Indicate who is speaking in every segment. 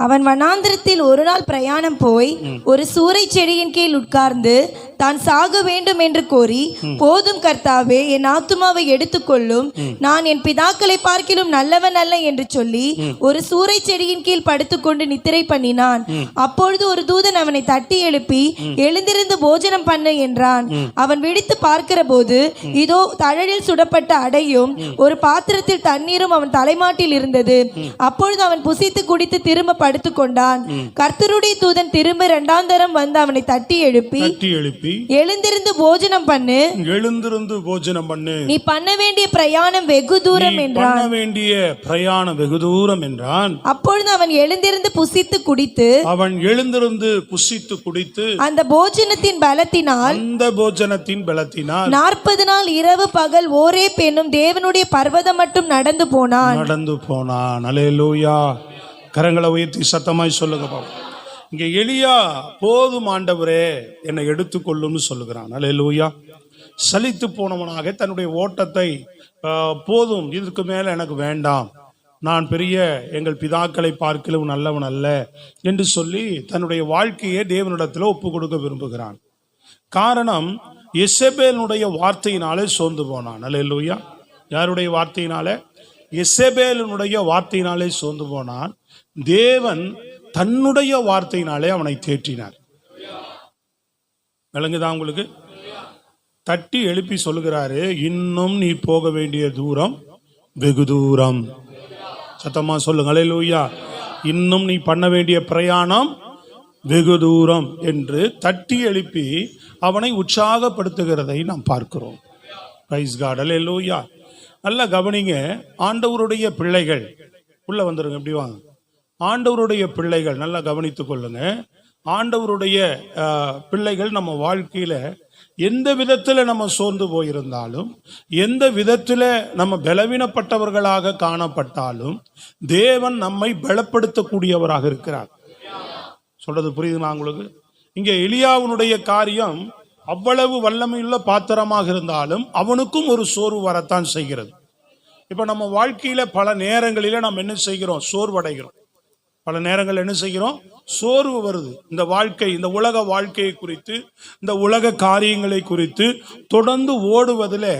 Speaker 1: அவன் வனாந்திரத்தில் ஒரு நாள் பிரயாணம் போய் ஒரு சூரை செடியின் கீழ் உட்கார்ந்து தான் சாக வேண்டும் என்று கோரி, போதும் கர்த்தாவே, என் ஆத்துமாவை எடுத்துக்கொள்ளும், நான் என் பிதாக்களை பார்க்கிலும் நல்லவன் அல்ல என்று சொல்லி ஒரு சூரை செடியின் கீழ் படுத்துக்கொண்டு நித்திரை பண்ணினான். அப்பொழுது ஒரு தூதன் அவனை தட்டி எழுப்பி, எழுந்திருந்து போஜனம் பண்ணு என்றான். அவன் விழித்து பார்க்கிற போது இதோ தழலில் சுடப்பட்ட அடையும் ஒரு பாத்திரத்தில் தண்ணீரும் அவன் தலைமாட்டில் இருந்தது. அப்பொழுது அவன் புசித்து குடித்து திரும்ப படுத்துக் கொண்டான். கர்த்தருடைய தூதன் திரும்ப இரண்டாம் தரம் வந்து அவனை தட்டி எழுப்பி எழுந்திருந்து போஜனம் பண்ணு,
Speaker 2: எழுந்திருந்து போஜனம் பண்ணு,
Speaker 1: நீ பண்ண வேண்டிய பிரயாணம் வெகு தூரம் என்றான்.
Speaker 2: பண்ண வேண்டிய பிரயாணம் வெகு தூரம் என்றான்.
Speaker 1: அப்பொழுது அவன் எழுந்திருந்து புசித்து குடித்து அந்த போஜனத்தின் பலத்தினால் 40 நாள் இரவு பகல் ஓரே பெண்ணும் தேவனுடைய பர்வதம் மட்டும் நடந்து போனான்.
Speaker 2: அல்லேலூயா. கரங்களை உயர்த்தி சத்தமாய் சொல்லுங்க பாப்போம். இங்க எலியா, போதும் ஆண்டவரே என்னை எடுத்துக்கொள்ளும்னு சொல்லுகிறான். அல்லேலூயா. சலித்து போனவனாக தன்னுடைய ஓட்டத்தை, போதும், இதற்கு மேல எனக்கு வேண்டாம், நான் பெரிய எங்கள் பிதாக்களை பார்க்கலும் நல்லவன் அல்ல என்று சொல்லி தன்னுடைய வாழ்க்கையை தேவனிடத்தில் ஒப்பு கொடுக்க விரும்புகிறான். காரணம், எசபேலுடைய வார்த்தையினாலே சோர்ந்து போனான். அல்லேலூயா. யாருடைய வார்த்தையினாலே? எசபேலுடைய வார்த்தையினாலே சோர்ந்து போனான். தேவன் தன்னுடைய வார்த்தையினாலே அவனை தேற்றினார். விளங்குதான் உங்களுக்கு? தட்டி எழுப்பி சொல்லுகிறாரு, இன்னும் நீ போக வேண்டிய தூரம் வெகு தூரம். சத்தமா சொல்லுங்க அல்லேலூயா. இன்னும் நீ பண்ண வேண்டிய பிரயாணம் வெகு தூரம் என்று தட்டி எழுப்பி அவனை உற்சாகப்படுத்துகிறதை நாம் பார்க்கிறோம். Praise God. அல்லேலூயா. நல்லா கவனிங்க. ஆண்டவருடைய பிள்ளைகள் உள்ள வந்துருங்க, எப்படி வாங்க. ஆண்டவருடைய பிள்ளைகள் நல்லா கவனித்துக் கொள்ளுங்க. ஆண்டவருடைய பிள்ளைகள் நம்ம வாழ்க்கையில எந்த விதத்துல நம்ம சோர்ந்து போயிருந்தாலும், எந்த விதத்துல நம்ம பலவீனப்பட்டவர்களாக காணப்பட்டாலும், தேவன் நம்மை பலப்படுத்தக்கூடியவராக இருக்கிறார். சொல்றது புரியுதுங்களா உங்களுக்கு? இங்க எலியாவுடைய காரியம் அவ்வளவு வல்லமையுள்ள பாத்திரமாக இருந்தாலும் அவனுக்கும் ஒரு சோர்வு வரத்தான் செய்கிறது. இப்ப நம்ம வாழ்க்கையில பல நேரங்களில நம்ம என்ன செய்கிறோம்? சோர்வடைகிறோம். பல நேரங்கள் என்ன செய்கிறோம்? சோர்வு வருது. இந்த வாழ்க்கை, இந்த உலக வாழ்க்கையை குறித்து, இந்த உலக காரியங்களை குறித்து தொடர்ந்து ஓடுவதில்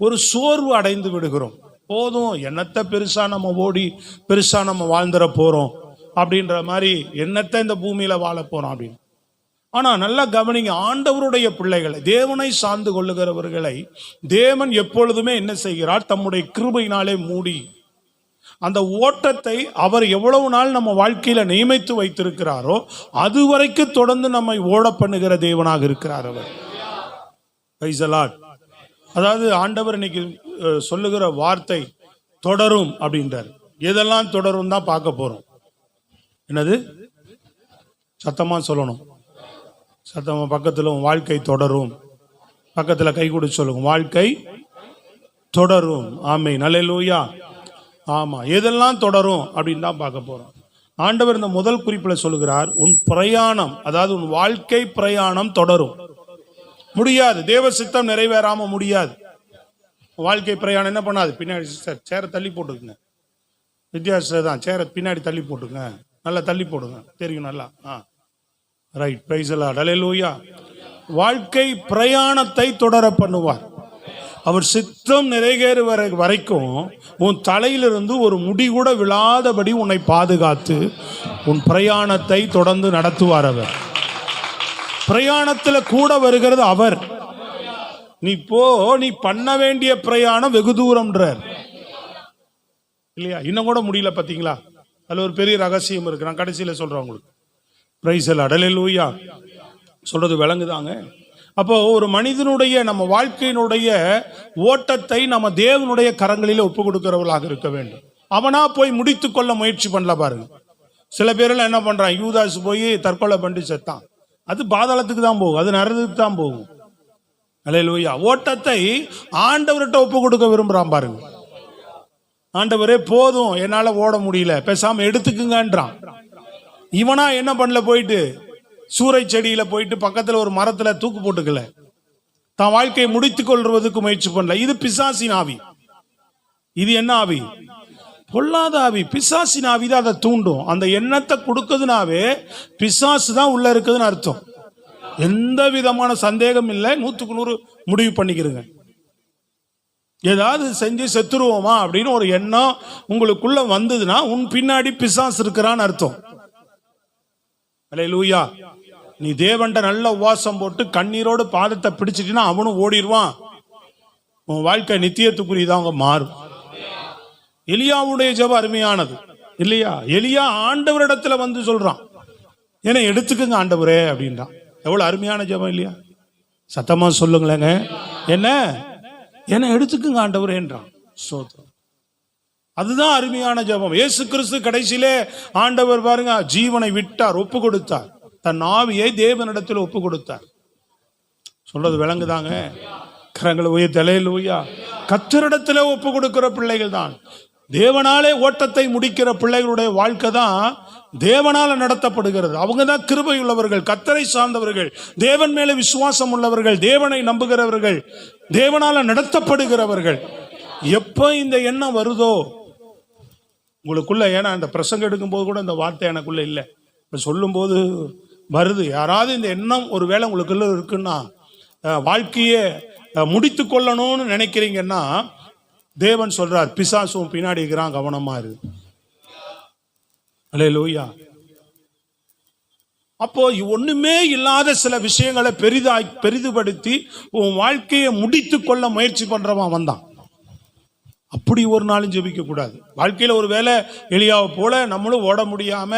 Speaker 2: ஒரு சோர்வு அடைந்து விடுகிறோம். போதும், என்னத்தை பெருசா நம்ம ஓடி பெருசா நம்ம வாழ்ந்துட போறோம் அப்படின்ற மாதிரி, என்னத்தை இந்த பூமியில வாழ போறோம் அப்படின்னு. ஆனா நல்லா கவனிங்க, ஆண்டவருடைய பிள்ளைகளை, தேவனை சார்ந்து கொள்ளுகிறவர்களை தேவன் எப்பொழுதுமே என்ன செய்கிறார்? தம்முடைய கிருபையினாலே மூடி அந்த ஓட்டத்தை அவர் எவ்வளவு நாள் நம்ம வாழ்க்கையில நியமித்து வைத்திருக்கிறாரோ அது வரைக்கும் தொடர்ந்து நம்மை ஓட பண்ணுகிற தேவனாக இருக்கிறார் அவர். Price the Lord. அதாவது ஆண்டவர் இன்னைக்கு சொல்லுகிற வார்த்தை தொடரும் அப்படின்றார். எதெல்லாம் தொடரும் தான் பார்க்க போறோம். என்னது? சத்தமா சொல்லணும். சத்தமா பக்கத்துல வாழ்க்கை தொடரும். பக்கத்துல கை கொடுத்து சொல்லுங்க, வாழ்க்கை தொடரும். ஆமென். அல்லேலூயா. ஆமா, எதெல்லாம் தொடரும் அப்படின்னு தான் பார்க்க போறோம். ஆண்டவர் இந்த முதல் குறிப்பில் சொல்லுகிறார், உன் பிரயாணம், அதாவது உன் வாழ்க்கை பிரயாணம் தொடரும். முடியாது, தேவ சித்தம் நிறைவேறாம முடியாது. வாழ்க்கை பிரயாணம் என்ன பண்ணாது? பின்னாடி சிஸ்டர் சேரை தள்ளி போட்டுக்குங்க. வித்தியாசம் தான், சேரை பின்னாடி தள்ளி போட்டுங்க, நல்லா தள்ளி போடுங்க, தெரியும் நல்லா. ரைட். Praise the Lord. அல்லேலூயா. வாழ்க்கை பிரயாணத்தை தொடர பண்ணுவார். அவர் சித்தம் நிறைவேறுவர வரைக்கும் உன் தலையிலிருந்து ஒரு முடி கூட விழாதபடி உன்னை பாதுகாத்து உன் பிரயாணத்தை தொடர்ந்து நடத்துவார். அவர் பிரயாணத்தில் கூட வருகிறது அவர். நீ போ, நீ பண்ண வேண்டிய பிரயாணம் வெகு தூரம்ன்றார் இல்லையா? இன்னும் கூட முடியல, பார்த்தீங்களா? அதுல ஒரு பெரிய ரகசியம் இருக்கு, நான் கடைசியில சொல்றேன் உங்களுக்கு. Praise the Lord. அல்லேலூயா. சொல்றது விளங்குதாங்க? அப்போ ஒரு மனிதனுடைய, நம்ம வாழ்க்கையினுடைய ஓட்டத்தை நம்ம தேவனுடைய கரங்களிலே ஒப்பு கொடுக்கிறவர்களாக இருக்க வேண்டும். அவனா போய் முடித்து கொள்ள முயற்சி பண்ணல பாருங்க. சில பேரெல்லாம் என்ன பண்றான்? யூதாஸ் போய் தற்கொலை பண்ணி செத்தான். அது பாதாளத்துக்கு தான் போகும், அது நரகத்துக்கு தான் போகும். அல்லேலூயா. ஓட்டத்தை ஆண்டவர்கிட்ட ஒப்பு கொடுக்க விரும்புறான் பாருங்க. ஆண்டவரே போதும், என்னால ஓட முடியல, பேசாம எடுத்துக்குங்கன்றான். இவனா என்ன பண்ணல? போயிட்டு சூறை செடியில போயிட்டு பக்கத்துல ஒரு மரத்துல தூக்கு போட்டுக்கல, தான் வாழ்க்கையை முடித்துக் கொள்வதற்கு முயற்சி பண்ணல. இது பிசாசின் ஆவி. இது என்ன ஆவி? பொல்லாத ஆவி, பிசாசின் ஆவி தான் அதை தூண்டும். அந்த எண்ணத்தை கொடுக்குதுனாவே பிசாசு தான் உள்ள இருக்குதுன்னு அர்த்தம். எந்த விதமான சந்தேகம் இல்லை, 100% முடிவு பண்ணிக்கிறங்க. ஏதாவது செஞ்சு செத்துருவோமா அப்படின்னு ஒரு எண்ணம் உங்களுக்குள்ள வந்ததுன்னா உன் பின்னாடி பிசாசு இருக்கிறான்னு அர்த்தம். அல்லேலூயா. நீ தேவன்ட்ட நல்ல உபவாசம் போட்டு கண்ணீரோடு பாதத்தை பிடிச்சிட்டினா அவனும் ஓடிடுவான். உன் வாழ்க்கை நித்தியத்துக்குரியதான் அவங்க மாறும். எலியாவுடைய ஜெபம் அருமையானது இல்லையா? எலியா ஆண்டவரிடத்துல வந்து சொல்றான், ஏன்னா எடுத்துக்குங்க ஆண்டவரே அப்படின்றான். எவ்வளவு அருமையான ஜெபம் இல்லையா? சத்தமா சொல்லுங்களேங்க. என்ன எடுத்துக்குங்க ஆண்டவரேன்றான். ஸ்தோத்திரம். அதுதான் அருமையான ஜெபம். இயேசு கிறிஸ்து கடைசியிலே ஆண்டவர் பாருங்க ஜீவனை விட்டார், ஒப்பு கொடுத்தார், தன் ஆவியை தேவனிடத்தில் ஒப்பு கொடுத்தார். சொல்றது விளங்குதாங்க? கரங்களை உயர்த்தி அல்லேலூயா. கர்த்தரிடத்திலே ஒப்பு கொடுக்கிற பிள்ளைகள் தான் தேவனாலே ஓட்டத்தை முடிக்கிற பிள்ளைகளுடைய வாழ்க்கை தான் தேவனால நடத்தப்படுகிறது. அவங்க தான் கிருபை உள்ளவர்கள், கர்த்தரை சார்ந்தவர்கள், தேவன் மேலே விசுவாசம் உள்ளவர்கள், தேவனை நம்புகிறவர்கள், தேவனால நடத்தப்படுகிறவர்கள். எப்போ இந்த எண்ணம் வருதோ உங்களுக்குள்ள, ஏன்னா இந்த பிரசங்கம் எடுக்கும் போது கூட இந்த வார்த்தை எனக்குள்ள இல்லை, இப்போ சொல்லும் போது வருது. யாராவது இந்த எண்ணம் ஒரு வேளை உங்களுக்குள்ள இருக்குன்னா, வாழ்க்கையே முடித்து கொள்ளணும்னு நினைக்கிறீங்கன்னா, தேவன் சொல்றார் பிசாசும் பின்னாடி இருக்கிறான், கவனமா இரு. அல்லேலூயா. அப்போ ஒண்ணுமே இல்லாத சில விஷயங்களை பெரிதுபடுத்தி உன் வாழ்க்கையை முடித்து கொள்ள முயற்சி பண்றவன் வந்தான். அப்படி ஒரு நாளும் ஜெபிக்க கூடாது. வாழ்க்கையில ஒரு வேளை எலியாவை போல நம்மளும் ஓட முடியாம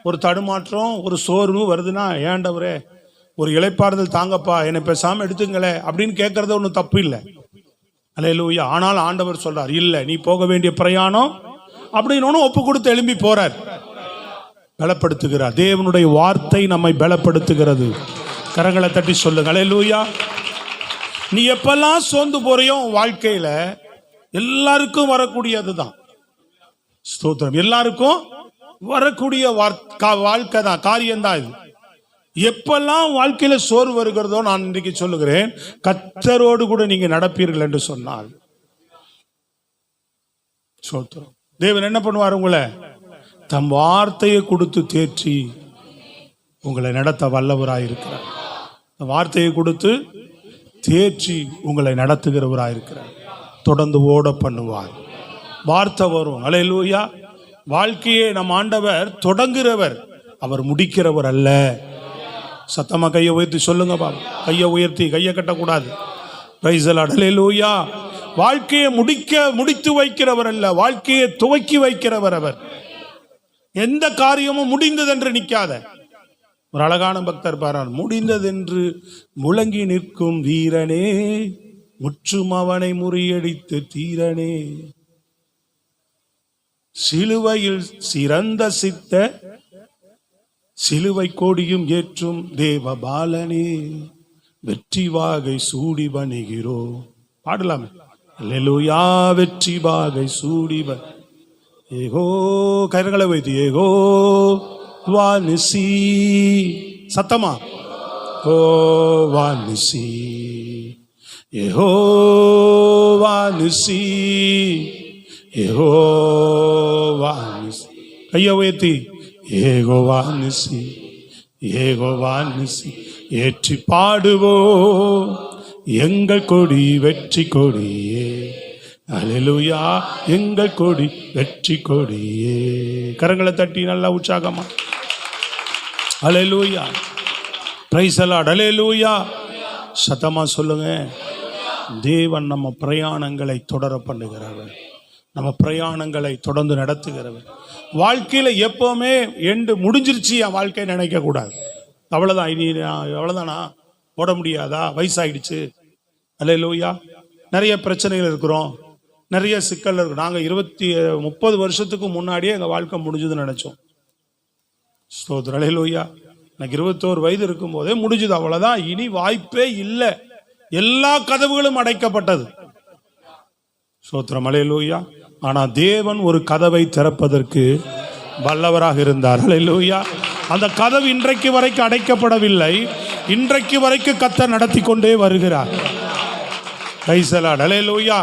Speaker 2: ஒரு தடுமாற்றம், ஒரு சோர்வு வருதுன்னா, ஏண்டவரே ஒரு இளைப்பாறுதல் தாங்கப்பா, என்னை பேசாம எடுத்துங்களே அப்படின்னு கேட்கறது ஒன்றும் தப்பு இல்லை. அல்லேலூயா. ஆனால் ஆண்டவர் சொல்றார், இல்லை நீ போக வேண்டிய பிரயாணம் அப்படின்னு ஒப்பு கொடுத்து எழும்பி போறார். பலப்படுத்துகிறார். தேவனுடைய வார்த்தை நம்மை பலப்படுத்துகிறது. கரங்களை தட்டி சொல்லுங்க அல்லேலூயா. நீ எப்பெல்லாம் சோர்ந்து போறியோ வாழ்க்கையில எல்லாருக்கும் வரக்கூடியதுதான். ஸ்தோத்திரம். எல்லாருக்கும் வரக்கூடிய வாழ்க்கை தான், காரியம்தான் இது. எப்பெல்லாம் வாழ்க்கையில சோர்வு வருகிறதோ, நான் இன்றைக்கு சொல்லுகிறேன், கர்த்தரோடு கூட நீங்க நடப்பீர்கள் என்று சொன்னால் ஸ்தோத்திரம், தேவன் என்ன பண்ணுவார்? உங்களை தம் வார்த்தையை கொடுத்து தேற்றி உங்களை நடத்த வல்லவராயிருக்கிறார். வார்த்தையை கொடுத்து தேற்றி உங்களை நடத்துகிறவராயிருக்கிறார். தொடர்ந்து ஓட பண்ணுவார். வார்த்தை வரும். அல்லேலூயா. வாழ்க்கையை நம் ஆண்டவர் தொடங்குகிறவர், அவர் முடிக்கிறவர் அல்ல. சத்தமா கையை உயர்த்தி சொல்லுங்க பாபா. கையை உயர்த்தி, கையை கட்டக்கூடாது. Praise the Lord. அல்லேலூயா. வாழ்க்கையை முடித்து வைக்கிறவர் அல்ல, வாழ்க்கையை துவக்கி வைக்கிறவர் அவர். எந்த காரியமும் முடிந்ததென்று நிற்காத. ஒரு அழகான பக்தர் பாரார், முடிந்ததென்று முழங்கி நிற்கும் வீரனே, முற்றும் அவனை முறியடித்து தீரனே, சிலுவையில் சிறந்த சித்த சிலுவை கோடியும் ஏற்றும் தேவ பாலனே, வெற்றி வாகை சூடி வணிகிறோ. பாடலாமே. அல்லேலூயா. வெற்றி வாகை சூடி ஏகோ. கரங்களை வைத்து ஏகோ வானிசி. சத்தமா ஓ வானிசி, ஏகோ வானிசி, ஏகோ வானிசி. கையை உயர்த்தி ஏகோவானிசி, ஏகோவானிசி ஏற்றி பாடுவோம் எங்கள் கொடி வெற்றி கொடியே. அல்லேலூயா. எங்கள் கொடி வெற்றி கொடியே. கரங்களை தட்டி நல்லா உற்சாகமா அல்லேலூயா. Price the Lord. அல்லேலூயா. சத்தமா சொல்லுங்க. தேவன் நம்ம பிரயாணங்களை தொடர பண்ணுகிறவர், நம்ம பிரயாணங்களை தொடர்ந்து நடத்துகிறவர். வாழ்க்கையில எப்பவுமே எண்டு முடிஞ்சிருச்சு என் வாழ்க்கை நினைக்க கூடாது. அவ்வளவுதான், இனி அவ்வளவுதானா, ஓட முடியாதா, வயசாயிடுச்சு. அல்லேலூயா. நிறைய பிரச்சனைகள் இருக்கிறோம், நிறைய சிக்கல் இருக்கு. நாங்க 30 வருஷத்துக்கு முன்னாடியே எங்க வாழ்க்கை முடிஞ்சதுன்னு நினைச்சோம். ஸ்தோத்திரம். அல்லேலூயா. எனக்கு 21 வயது இருக்கும் போதே முடிஞ்சது, அவ்வளவுதான், இனி வாய்ப்பே இல்லை, எல்லா கதவுகளும் அடைக்கப்பட்டது. ஸ்தோத்திரம். அல்லேலூயா. ஆனா தேவன் ஒரு கதவை திறப்பதற்கு வல்லவராக இருந்தார். அல்லேலூயா. அந்த கதவு இன்றைக்கு வரைக்கும் அடைக்கப்படவில்லை, இன்றைக்கு வரைக்கும் கர்த்தர் நடத்தி கொண்டே வருகிறார். Praise the Lord. அல்லேலூயா.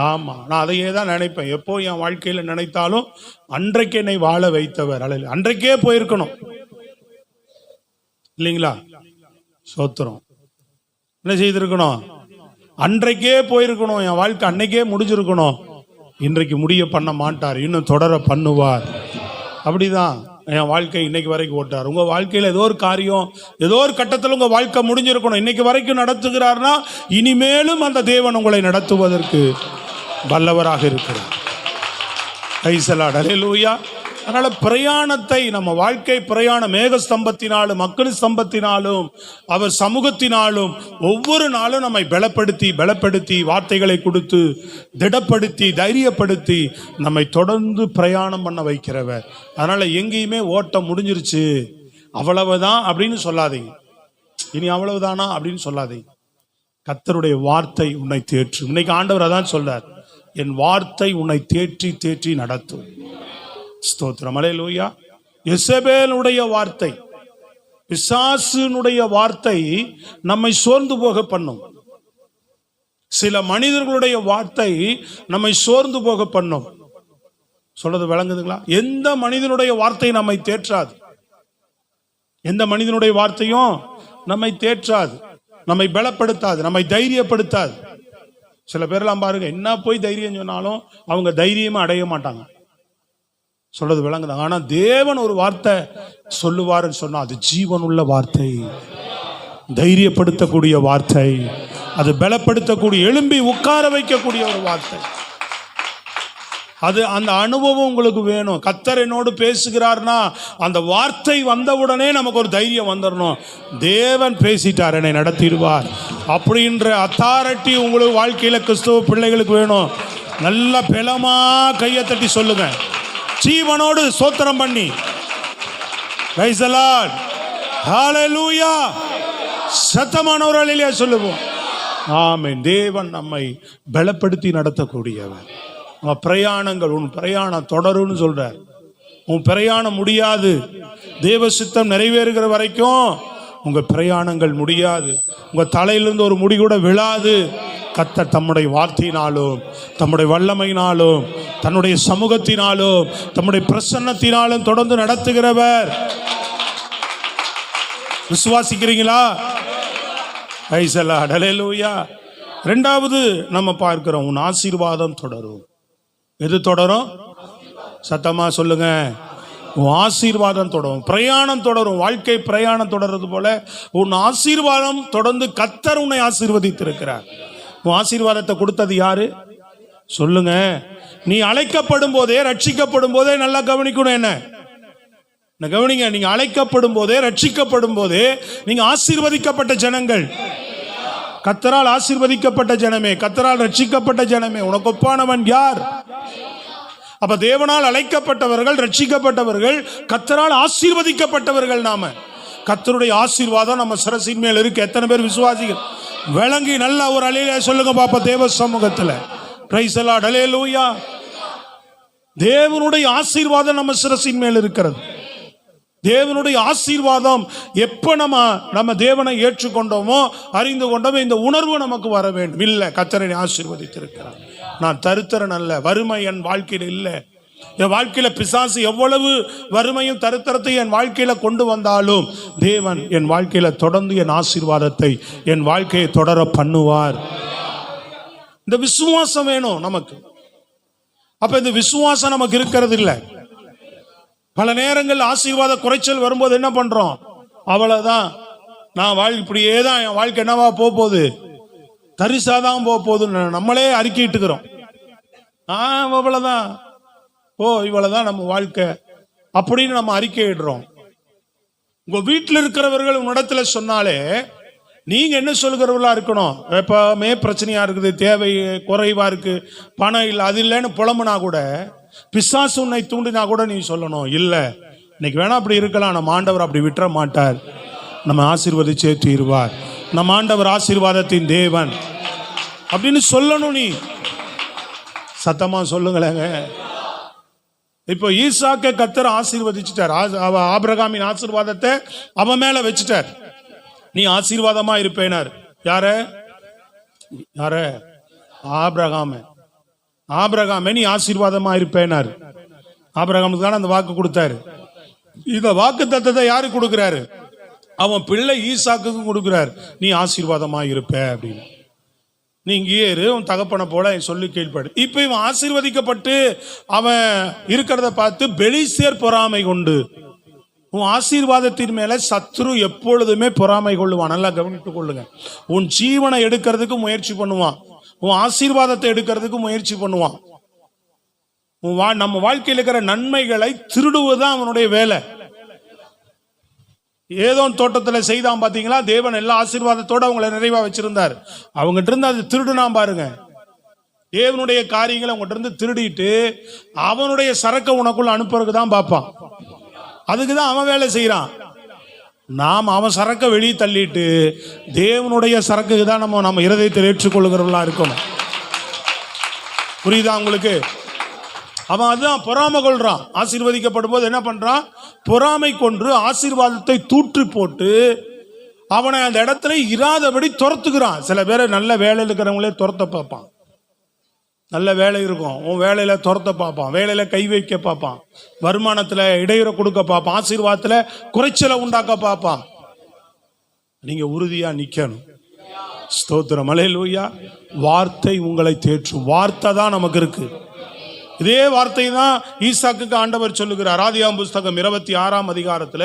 Speaker 2: ஆமா, நான் அதையே தான் நினைப்பேன். எப்போ என் வாழ்க்கையில நினைத்தாலும் அன்றைக்கே என்னை வாழ வைத்தவர். அன்றைக்கே போயிருக்கணும் இல்லைங்களா? சோத்திரம். என்ன செய்திருக்கணும்? அன்றைக்கே போயிருக்கணும். என் வாழ்க்கை அன்னைக்கே முடிஞ்சிருக்கணும். இன்றைக்கு முடிய பண்ண மாட்டார், இன்னும் தொடர பண்ணுவார். அப்படிதான் என் வாழ்க்கை இன்னைக்கு வரைக்கும் ஓட்டார். உங்க வாழ்க்கையில ஏதோ ஒரு காரியம், ஏதோ ஒரு கட்டத்தில் உங்க வாழ்க்கை முடிஞ்சிருக்கணும். இன்னைக்கு வரைக்கும் நடத்துகிறார்னா இனிமேலும் அந்த தேவன் உங்களை நடத்துவதற்கு வல்லவராக இருக்கிறார். கைசலாட், அல்லேலூயா. அதனால பிரயாணத்தை, நம்ம வாழ்க்கை பிரயாண மேக ஸ்தம்பத்தினாலும் மக்கள் ஸ்தம்பத்தினாலும் அவர் சமூகத்தினாலும் ஒவ்வொரு நாளும் நம்மை பலப்படுத்தி வார்த்தைகளை கொடுத்து திடப்படுத்தி தைரியப்படுத்தி நம்மை தொடர்ந்து பிரயாணம் பண்ண வைக்கிறவர். அதனால எங்கேயுமே ஓட்டம் முடிஞ்சிருச்சு அவ்வளவுதான் அப்படின்னு சொல்லாதீங்க. இனி அவ்வளவுதானா அப்படின்னு சொல்லாதீங்க. கர்த்தருடைய வார்த்தை உன்னை தேற்றும். இன்னைக்கு ஆண்டவர் அதான் சொல்றார், என் வார்த்தை உன்னை தேற்றி நடத்தும். ஸ்தோத்திரம், அல்லேலூயா. எசபேலுடைய வார்த்தை, பிசாசுனுடைய வார்த்தை நம்மை சோர்ந்து போக பண்ணும். சில மனிதர்களுடைய வார்த்தை நம்மை சோர்ந்து போக பண்ணும். சொல்றது விளங்குதுங்களா? எந்த மனிதனுடைய வார்த்தை நம்மை தேற்றாது. எந்த மனிதனுடைய வார்த்தையும் நம்மை தேற்றாது, நம்மை பலப்படுத்தாது, நம்மை தைரியப்படுத்தாது. சில பேர்லாம் பாருங்க, என்ன போய் தைரியம் சொன்னாலும் அவங்க தைரியமா அடைய மாட்டாங்க. சொல்றது விளங்குது. ஆனா தேவன் ஒரு வார்த்தை சொல்லுவாருன்னு சொன்னா அது ஜீவனுள்ள வார்த்தை, தைரியப்படுத்தக்கூடிய வார்த்தை, அது பலப்படுத்தக்கூடிய, எழும்பி உட்கார வைக்கக்கூடிய ஒரு வார்த்தை. அது அந்த அனுபவம் உங்களுக்கு வேணும். கர்த்தர் என்னோடு பேசுகிறார்னா அந்த வார்த்தை வந்தவுடனே நமக்கு ஒரு தைரியம் வந்துடணும். தேவன் பேசிட்டார், என்னை நடத்திடுவார் அப்படின்ற அத்தாரிட்டி உங்களுக்கு வாழ்க்கையில கிறிஸ்தவ பிள்ளைகளுக்கு வேணும். நல்ல பலமா கையை தட்டி சொல்லுங்க, ஜீவனோடு சோத்திரம் பண்ணி. பிரைஸ் தி லார்ட், ஹalleluya. சத்தமானவர்களே சொல்லுவோம் ஆமென். தேவன் நம்மை பலப்படுத்தி நடத்தக்கூடியவர். பிரயாணங்கள், உன் பிரயாணம் தொடரும்னு சொல்றார். உன் பிரயாணம் முடியாது, தேவ சித்தம் நிறைவேறுகிற வரைக்கும் உங்க பிரயாணங்கள் முடியாது. உங்க தலையிலிருந்து ஒரு முடி கூட விழாது. கர்த்தர் தம்முடைய வார்த்தையினாலும் தம்முடைய வல்லமையினாலும் தன்னுடைய சமூகத்தினாலும் தம்முடைய பிரசன்னத்தினாலும் தொடர்ந்து நடத்துகிறவர். விசுவாசிக்கிறீங்களா? பிரைஸ் தி லார்ட், அல்லேலூயா. இரண்டாவது நம்ம பார்க்கிறோம், உன் ஆசீர்வாதம் தொடரும். எது தொடரும்? சத்தமா சொல்லுங்க, உன் ஆசீர்வாதம் தொடரும். பிரயாணம் தொடரும். வாழ்க்கை பிரயாணம் தொடர்றது போல உன் ஆசீர்வாதம் தொடர்ந்து கர்த்தர் உன்னை ஆசீர்வதித்திருக்கிறார். உன் ஆசீர்வாதத்தை கொடுத்தது யாரு? சொல்லுங்க. நீ அழைக்கப்படும் போதே, ரட்சிக்கப்படும் போதே நல்லா கவனிக்கணும். என்ன கவனிங்க, நீங்க அழைக்கப்படும் போதே, ரட்சிக்கப்படும் போதே நீங்க ஆசீர்வதிக்கப்பட்ட ஜனங்கள், கர்த்தரால் ஆசீர்வதிக்கப்பட்ட ஜனமே, கர்த்தரால் ரட்சிக்கப்பட்ட ஜனமே. உனக்கு ஒப்பானவன் யார்? அப்ப தேவனால் அழைக்கப்பட்டவர்கள், ரட்சிக்கப்பட்டவர்கள், கர்த்தரால் ஆசீர்வதிக்கப்பட்டவர்கள். நாம கர்த்தருடைய ஆசீர்வாதம் நம்ம சிரசின் மேல் இருக்கு. எத்தனை பேர் விசுவாசிகள் விளங்கி நல்ல ஒரு அல்லேலூயா சொல்லுங்க பாப்பா தேவ சமூகத்துல. பிரைஸ் தி லார்ட், அல்லேலூயா. தேவனுடைய ஆசீர்வாதம் நம்ம சிரசின் மேல் இருக்கிறது. தேவனுடைய ஆசீர்வாதம் எப்ப நம்ம தேவனை ஏற்றுக்கொண்டோமோ, அறிந்து கொண்டோமோ, இந்த உணர்வு நமக்கு வர வேண்டும். இல்ல, கர்த்தரை ஆசீர்வதித்திருக்கிறார், நான் தருத்தரன் அல்ல, வறுமை என் வாழ்க்கையில் இல்லை. என் வாழ்க்கையில பிசாசு எவ்வளவு வறுமையும் தருத்தரத்தை என் வாழ்க்கையில கொண்டு வந்தாலும் தேவன் என் வாழ்க்கையில தொடர்ந்து என் ஆசீர்வாதத்தை, என் வாழ்க்கையை தொடர பண்ணுவார். இந்த விசுவாசம் வேணும் நமக்கு. அப்ப இந்த விசுவாசம் நமக்கு இருக்கிறது இல்லை. பல நேரங்கள் ஆசீர்வாத குறைச்சல் வரும்போது என்ன பண்றோம்? அவ்வளவுதான், நான் இப்படியே தான் என் வாழ்க்கை என்னவா போகுது, தரிசாதான் போகுதுன்னு நம்மளே அறிக்கையிட்டுக்கிறோம். அவ்வளவுதான், இவ்வளவுதான் நம்ம வாழ்க்கை அப்படின்னு நம்ம அறிக்கையிடுறோம். உங்க வீட்டில் இருக்கிறவர்கள் உன்னிடத்துல சொன்னாலே நீங்க என்ன சொல்லுகிறவர்களா இருக்கணும்? எப்பவுமே பிரச்சனையா இருக்குது, தேவை குறைவா இருக்கு, பணம் இல்லை, அது இல்லைன்னு புலம்புனா கூட, பிசாசு உன்னை தூண்டினா கூட நீ சொல்லணும், இல்ல இன்னைக்கு வேணா அப்படி இருக்கலாம், நம்ம ஆண்டவர் அப்படி விட்டுற மாட்டார், நம்ம ஆசீர்வதிச்சே தீருவார், நம்ம ஆண்டவர் ஆசீர்வாதத்தின் தேவன் அப்படின்னு சொல்லணும். நீ சத்தமா சொல்லுங்களேங்க. இப்போ ஈசாக்கை கர்த்தர் ஆசீர்வதிச்சுட்டார். ஆபிரகாமின் ஆசீர்வாதத்தை அவன் மேல வச்சுட்டார். நீ ஆசீர்வாதமா இருப்பேனார். யார? ஆபிரகாம். ஆபிரகாமே நீ ஆசீர்வாதமா இருப்பேனாரு. ஆபிரகாமுக்கு தானே அந்த வாக்கு கொடுத்தாரு. இந்த வாக்கு தத்தத்தை யாருக்கு கொடுக்கிறாரு? அவன் பிள்ளை ஈசாக்குக்கும் கொடுக்கிறார். நீ ஆசீர்வாதமா இருப்ப அப்படின்னு. நீ இங்கேயே இரு, உன் தகப்பனை போல சொல்லி கீழ்ப்படு. இப்ப இவன் ஆசீர்வதிக்கப்பட்டு அவன் இருக்கிறத பார்த்து பெலிஸ்தர் பொறாமை கொண்டு, உன் ஆசீர்வாதத்தின் மேல சத்ரு எப்பொழுதுமே பொறாமை கொள்ளுவான். நல்லா கவனித்துக் கொள்ளுங்க. உன் ஜீவனை எடுக்கிறதுக்கு முயற்சி பண்ணுவான், உன் ஆசீர்வாதத்தை எடுக்கிறதுக்கு முயற்சி பண்ணுவான். நம்ம வாழ்க்கையில் இருக்கிற நன்மைகளை திருடுவதுதான் அவனுடைய வேலை. ஏதோ தோட்டத்தில் செய்தான் பாத்தீங்களா, தேவன் எல்லா ஆசீர்வாதத்தோட அவங்களை நிறைவா வச்சிருந்தார். அவங்ககிட்ட இருந்து அது திருடுனா பாருங்க. தேவனுடைய காரியங்களை அவங்ககிட்ட இருந்து திருடிட்டு அவனுடைய சரக்க உனக்குள்ள அனுப்புறதுக்கு தான் பார்ப்பான். அதுக்குதான் அவன் வேலை செய்யறான். நாம் அவன் சரக்க வெளியே தள்ளிட்டு தேவனுடைய சரக்குக்கு தான் நம்ம இருதயத்தில் ஏற்றுக்கொள்ளுகிறவர்களா இருக்கணும். புரியுதா உங்களுக்கு? அவன் அதுதான் பொறாமை கொள்றான். ஆசீர்வதிக்கப்படும் போது என்ன பண்றான்? பொறாமை கொன்று ஆசீர்வாதத்தை தூற்றி போட்டு அவனை அந்த இடத்துல இராதபடி துரத்துக்கிறான். சில பேரை நல்ல வேலையில் இருக்கிறவங்களே துரத்த பார்ப்பான். நல்ல வேலை இருக்கும், உன் வேலையில துரத்த பார்ப்பான், வேலையில கை வைக்க பார்ப்பான், வருமானத்துல இடையூற கொடுக்க பார்ப்பான், ஆசீர்வாதத்துல குறைச்சலை உண்டாக்க பார்ப்பான். நீங்க உறுதியா நிக்கணும். ஸ்தோத்திரம், அல்லேலூயா. வார்த்தை உங்களை தேற்றும். வார்த்தை தான் நமக்கு இருக்கு. இதே வார்த்தை தான் ஈசாக்குக்கு ஆண்டவர் சொல்லுகிறார். ஆதியாம் புஸ்தகம் 26ஆம் அதிகாரத்துல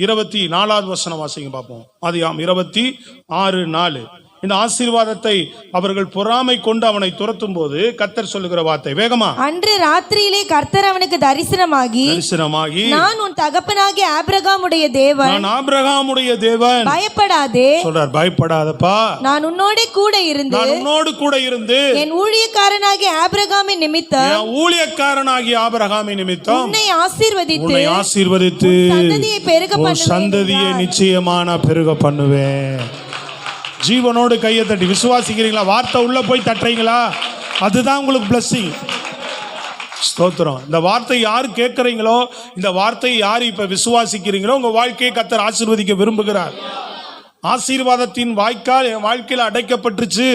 Speaker 2: 24வது வசனம் வாசிங்க பார்ப்போம். ஆதியாம் 26:4. இந்த ஆசீர்வாதத்தை அவர்கள் பொறாமை கொண்டு அவனை துரத்தும் போது கர்த்தர் சொல்லுகிற வார்த்தை வேகமா.
Speaker 1: அன்று ராத்திரியிலே கர்த்தர் அவனுக்கு தரிசனமாகி நான் உன் தகப்பனாகிய ஆபிரகாமுடைய தேவன்,
Speaker 2: நான் ஆபிரகாமுடைய தேவன்,
Speaker 1: பயப்படாதே
Speaker 2: சொல்றார். பயப்படாதப்பா,
Speaker 1: நான் உன்னோடு கூட இருந்து என் ஊழியக்காரனாகிய ஆபிரகாமின் நிமித்தம் உன்னை ஆசீர்வதித்து
Speaker 2: சந்ததியை நிச்சயமான பெருக பண்ணுவேன். ஜீவனோடு கையை தட்டி விசுவாசிக்கிறீங்களா? வார்த்தை உள்ள போய் தட்டுறீங்களா? அதுதான் உங்களுக்கு பிளஸிங். ஸ்தோத்திரம். இந்த வார்த்தை யார் கேட்கறீங்களோ, இந்த வார்த்தையை யார் இப்ப விசுவாசிக்கிறீங்களோ, உங்க வாழ்க்கையை கர்த்தர் ஆசீர்வதிக்க விரும்புகிறார். ஆசீர்வாதத்தின் வாய்க்கால் என் வாழ்க்கையில அடைக்கப்பட்டுச்சு,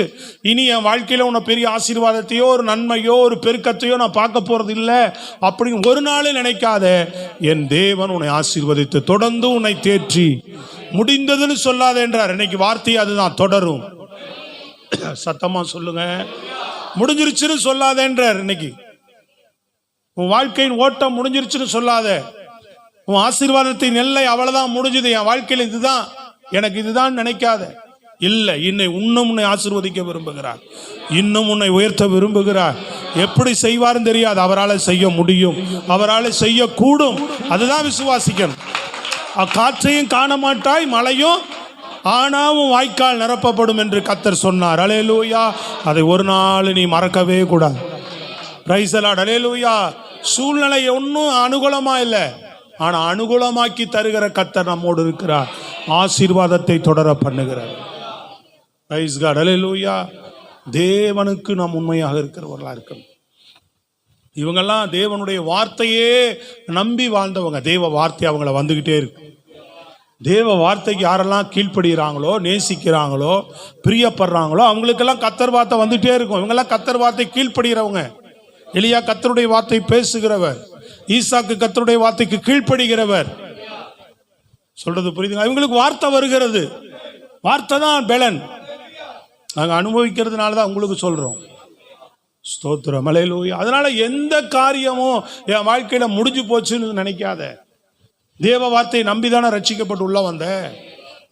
Speaker 2: இனி என் வாழ்க்கையில உன்னை பெரிய ஆசீர்வாதத்தையோ ஒரு நன்மையோ ஒரு பெருக்கத்தையோ நான் பார்க்க போறது இல்லை அப்படின்னு ஒரு நாள் நினைக்காத. என் தேவன் உன்னை ஆசீர்வதித்து தொடர்ந்து உன்னை தேற்றி முடிந்ததுன்னு சொல்லாத என்றார். இன்னைக்கு வார்த்தை அதுதான், தொடரும். சத்தமா சொல்லுங்க, முடிஞ்சிருச்சுன்னு சொல்லாத என்றார். இன்னைக்கு உன் வாழ்க்கையின் ஓட்டம் முடிஞ்சிருச்சுன்னு சொல்லாத. உன் ஆசீர்வாதத்தின் எல்லை அவ்வளவுதான், முடிஞ்சது, என் வாழ்க்கையில் இதுதான், எனக்கு இதுதான் நினைக்காத. இல்லை, இன்னும் உன்னை ஆசீர்வதிக்க விரும்புகிறார், இன்னும் உன்னை உயர்த்த விரும்புகிறார். எப்படி செய்வார்னு தெரியாது, அவரால் செய்ய முடியும், அவரால் செய்யக்கூடும். அதுதான் விசுவாசிக்கணும். காற்றையும் காண மாட்டாய், மழையும் ஆனாவும் வாய்க்கால் நிரப்பப்படும் என்று கர்த்தர் சொன்னார். அல்லேலூயா. அதை ஒரு நாள் நீ மறக்கவே கூடாது. Praise the Lord. அல்லேலூயா. சூழ்நிலை ஒன்றும் அனுகூலமா இல்லை, ஆனா அனுகூலமாக்கி தருகிற கர்த்தர் நம்மோடு இருக்கிறார். ஆசீர்வாதத்தை தொடர பண்ணுகிறார். Praise God. அல்லேலூயா. தேவனுக்கு நாம் உண்மையாக இருக்கிறவர்களா இருக்கணும். இவங்கெல்லாம் தேவனுடைய வார்த்தையே நம்பி வாழ்ந்தவங்க. தேவ வார்த்தை அவங்கள வந்துகிட்டே இருக்கு. தேவ வார்த்தைக்கு யாரெல்லாம் கீழ்ப்படுகிறாங்களோ, நேசிக்கிறாங்களோ, பிரியப்படுறாங்களோ, அவங்களுக்கெல்லாம் கர்த்தர் வார்த்தை வந்துட்டே இருக்கும். இவங்கெல்லாம் கர்த்தர் வார்த்தை கீழ்ப்படுகிறவங்க. எலியா கர்த்தருடைய வார்த்தை பேசுகிறவர், ஈசாக்கு கர்த்தருடைய வார்த்தைக்கு கீழ்ப்படுகிறவர். சொல்றது புரியுதுங்க? இவங்களுக்கு வார்த்தை வருகிறது. வார்த்தை தான் பலன். நாங்க அனுபவிக்கிறதுனால தான் உங்களுக்கு சொல்றோம். ஸ்தோத்திரம், அல்லேலூயா. அதனால எந்த காரியமும் என் வாழ்க்கையில முடிஞ்சு போச்சுன்னு நினைக்காத. தேவ வார்த்தையை நம்பிதானே ரட்சிக்கப்பட்டு உள்ள வந்த.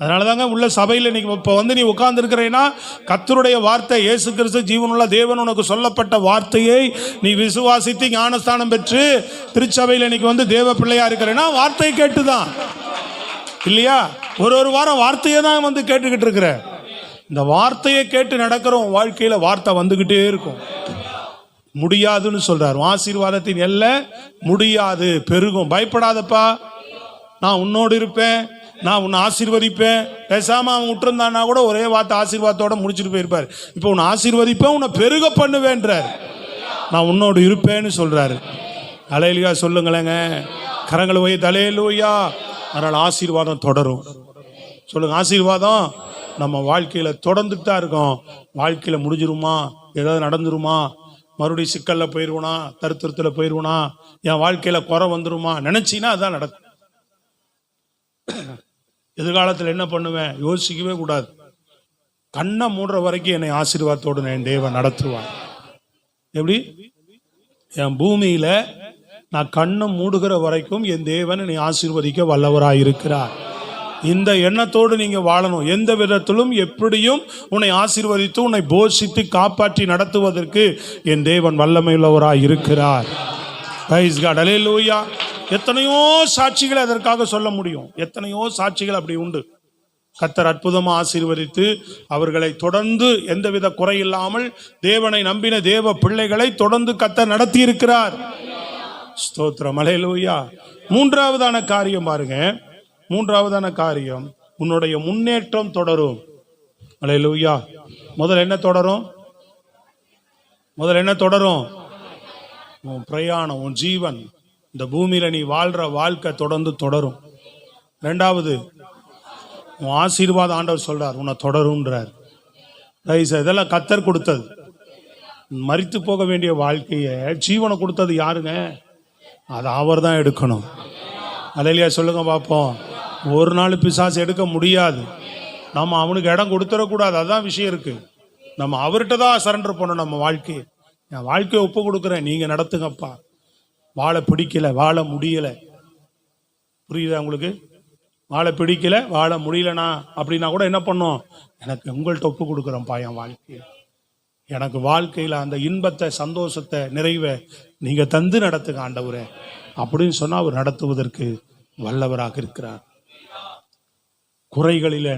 Speaker 2: அதனாலதாங்க உள்ள சபையில் இன்னைக்கு இப்ப நீ உட்கார்ந்து இருக்கிறேன்னா கர்த்தருடைய வார்த்தை, இயேசு கிறிஸ்து ஜீவனுள்ள தேவன் உனக்கு சொல்லப்பட்ட வார்த்தையை நீ விசுவாசித்து ஞானஸ்தானம் பெற்று திருச்சபையில் இன்னைக்கு தேவ பிள்ளையா இருக்கிறேன்னா வார்த்தையை கேட்டுதான் இல்லையா? ஒரு வாரம் வார்த்தையை தான் கேட்டுக்கிட்டு இருக்கிற. இந்த வார்த்தையை கேட்டு நடக்கிறோம், வாழ்க்கையில வார்த்தை வந்துகிட்டே இருக்கும். முடியாதுன்னு சொல்றாரு. ஆசீர்வாதத்தின் எல்லை முடியாது, பெருகும். பயப்படாதப்பா, நான் உன்னோடு இருப்பேன், நான் உன்னை ஆசீர்வதிப்பேன். பேசாம அவன் விட்டுருந்தான்னா கூட ஒரே வார்த்தை ஆசீர்வாதத்தோட முடிச்சுட்டு போயிருப்பாரு. இப்போ உன்னை ஆசீர்வதிப்பேன், உன்னை பெருக பண்ணுவேன்றார். நான் உன்னோடு இருப்பேன்னு சொல்றாரு. அல்லேலூயா சொல்லுங்களேங்க, கரங்களை போய் அல்லேலூயா. அதனால ஆசீர்வாதம் தொடரும். சொல்லுங்க, ஆசீர்வாதம் நம்ம வாழ்க்கையில தொடர்ந்துட்டு தான் இருக்கும். வாழ்க்கையில முடிஞ்சிருமா, ஏதாவது நடந்துருமா, மறுபடியும் சிக்கல்ல போயிடுவனா, தருத்திரத்துல போயிடுவனா, என் வாழ்க்கையில குறை வந்துருமா நினைச்சின்னா அதான் நடக்கும். எதிர்காலத்தில் என்ன பண்ணுவேன் யோசிக்கவே கூடாது. கண்ணை மூடுற வரைக்கும் என்னை ஆசீர்வாதத்தோடு என் தேவன் நடத்துவான். எப்படி? என் பூமியில நான் கண்ணை மூடுகிற வரைக்கும் என் தேவன் என்னை ஆசீர்வதிக்க வல்லவராய் இருக்கிறார். இந்த எண்ணத்தோடு நீங்க வாழணும். எந்த விதத்திலும் எப்படியும் உன்னை ஆசீர்வதித்து உன்னை போஷித்து காப்பாற்றி நடத்துவதற்கு என் தேவன் வல்லமையுள்ளவராய் இருக்கிறார். பிரைஸ் காட், அல்லேலூயா. எத்தனையோ சாட்சிகளை அதற்காக சொல்ல முடியும். எத்தனையோ சாட்சிகள் அப்படி உண்டு. கர்த்தர் அற்புதமா ஆசீர்வதித்து அவர்களை தொடர்ந்து எந்தவித குறையில்லாமல் தேவனை நம்பின தேவ பிள்ளைகளை தொடர்ந்து கர்த்தர் நடத்தி இருக்கிறார். ஸ்தோத்திரம், அல்லேலூயா. மூன்றாவதான காரியம் பாருங்க. மூன்றாவதான காரியம், உன்னுடைய முன்னேற்றம் தொடரும். அல்லேலூயா. முதல்ல என்ன தொடரும்? முதல்ல என்ன தொடரும்? உன் பிரயாணம், உன் ஜீவன், இந்த பூமியில நீ வாழ்ற வாழ்க்கை தொடர்ந்து தொடரும். ரெண்டாவது, உன் ஆசீர்வாதம் ஆண்டவர் சொல்றார் உன்னை தொடரும்ன்றார். இதெல்லாம் கர்த்தர் கொடுத்தது. மரித்து போக வேண்டிய வாழ்க்கைய ஜீவனை கொடுத்தது யாருங்க? அது அவர் தான் எடுக்கணும். அல்லேலூயா சொல்லுங்க பார்ப்போம். ஒரு நாள் பிசாசு எடுக்க முடியாது. நம்ம அவனுக்கு இடம் கொடுத்துடக்கூடாது. அதுதான் விஷயம் இருக்கு. நம்ம அவர்கிட்ட தான் சரண்டர் பண்ணணும். நம்ம வாழ்க்கையை, என் வாழ்க்கையை ஒப்பு கொடுக்குறேன், நீங்க நடத்துங்கப்பா. வாழ பிடிக்கல, வாழ முடியல. புரியுதா உங்களுக்கு? வாழ பிடிக்கல, வாழ முடியலனா அப்படின்னா கூட என்ன பண்ணும்? எனக்கு உங்கள்கிட்ட ஒப்பு கொடுக்குறேன்ப்பா என் வாழ்க்கையை. எனக்கு வாழ்க்கையில் அந்த இன்பத்தை, சந்தோஷத்தை, நிறைவை நீங்க தந்து நடத்துங்க ஆண்டவரே அப்படின்னு சொன்னா அவர் நடத்துவதற்கு வல்லவராக இருக்கிறார். குறைகளில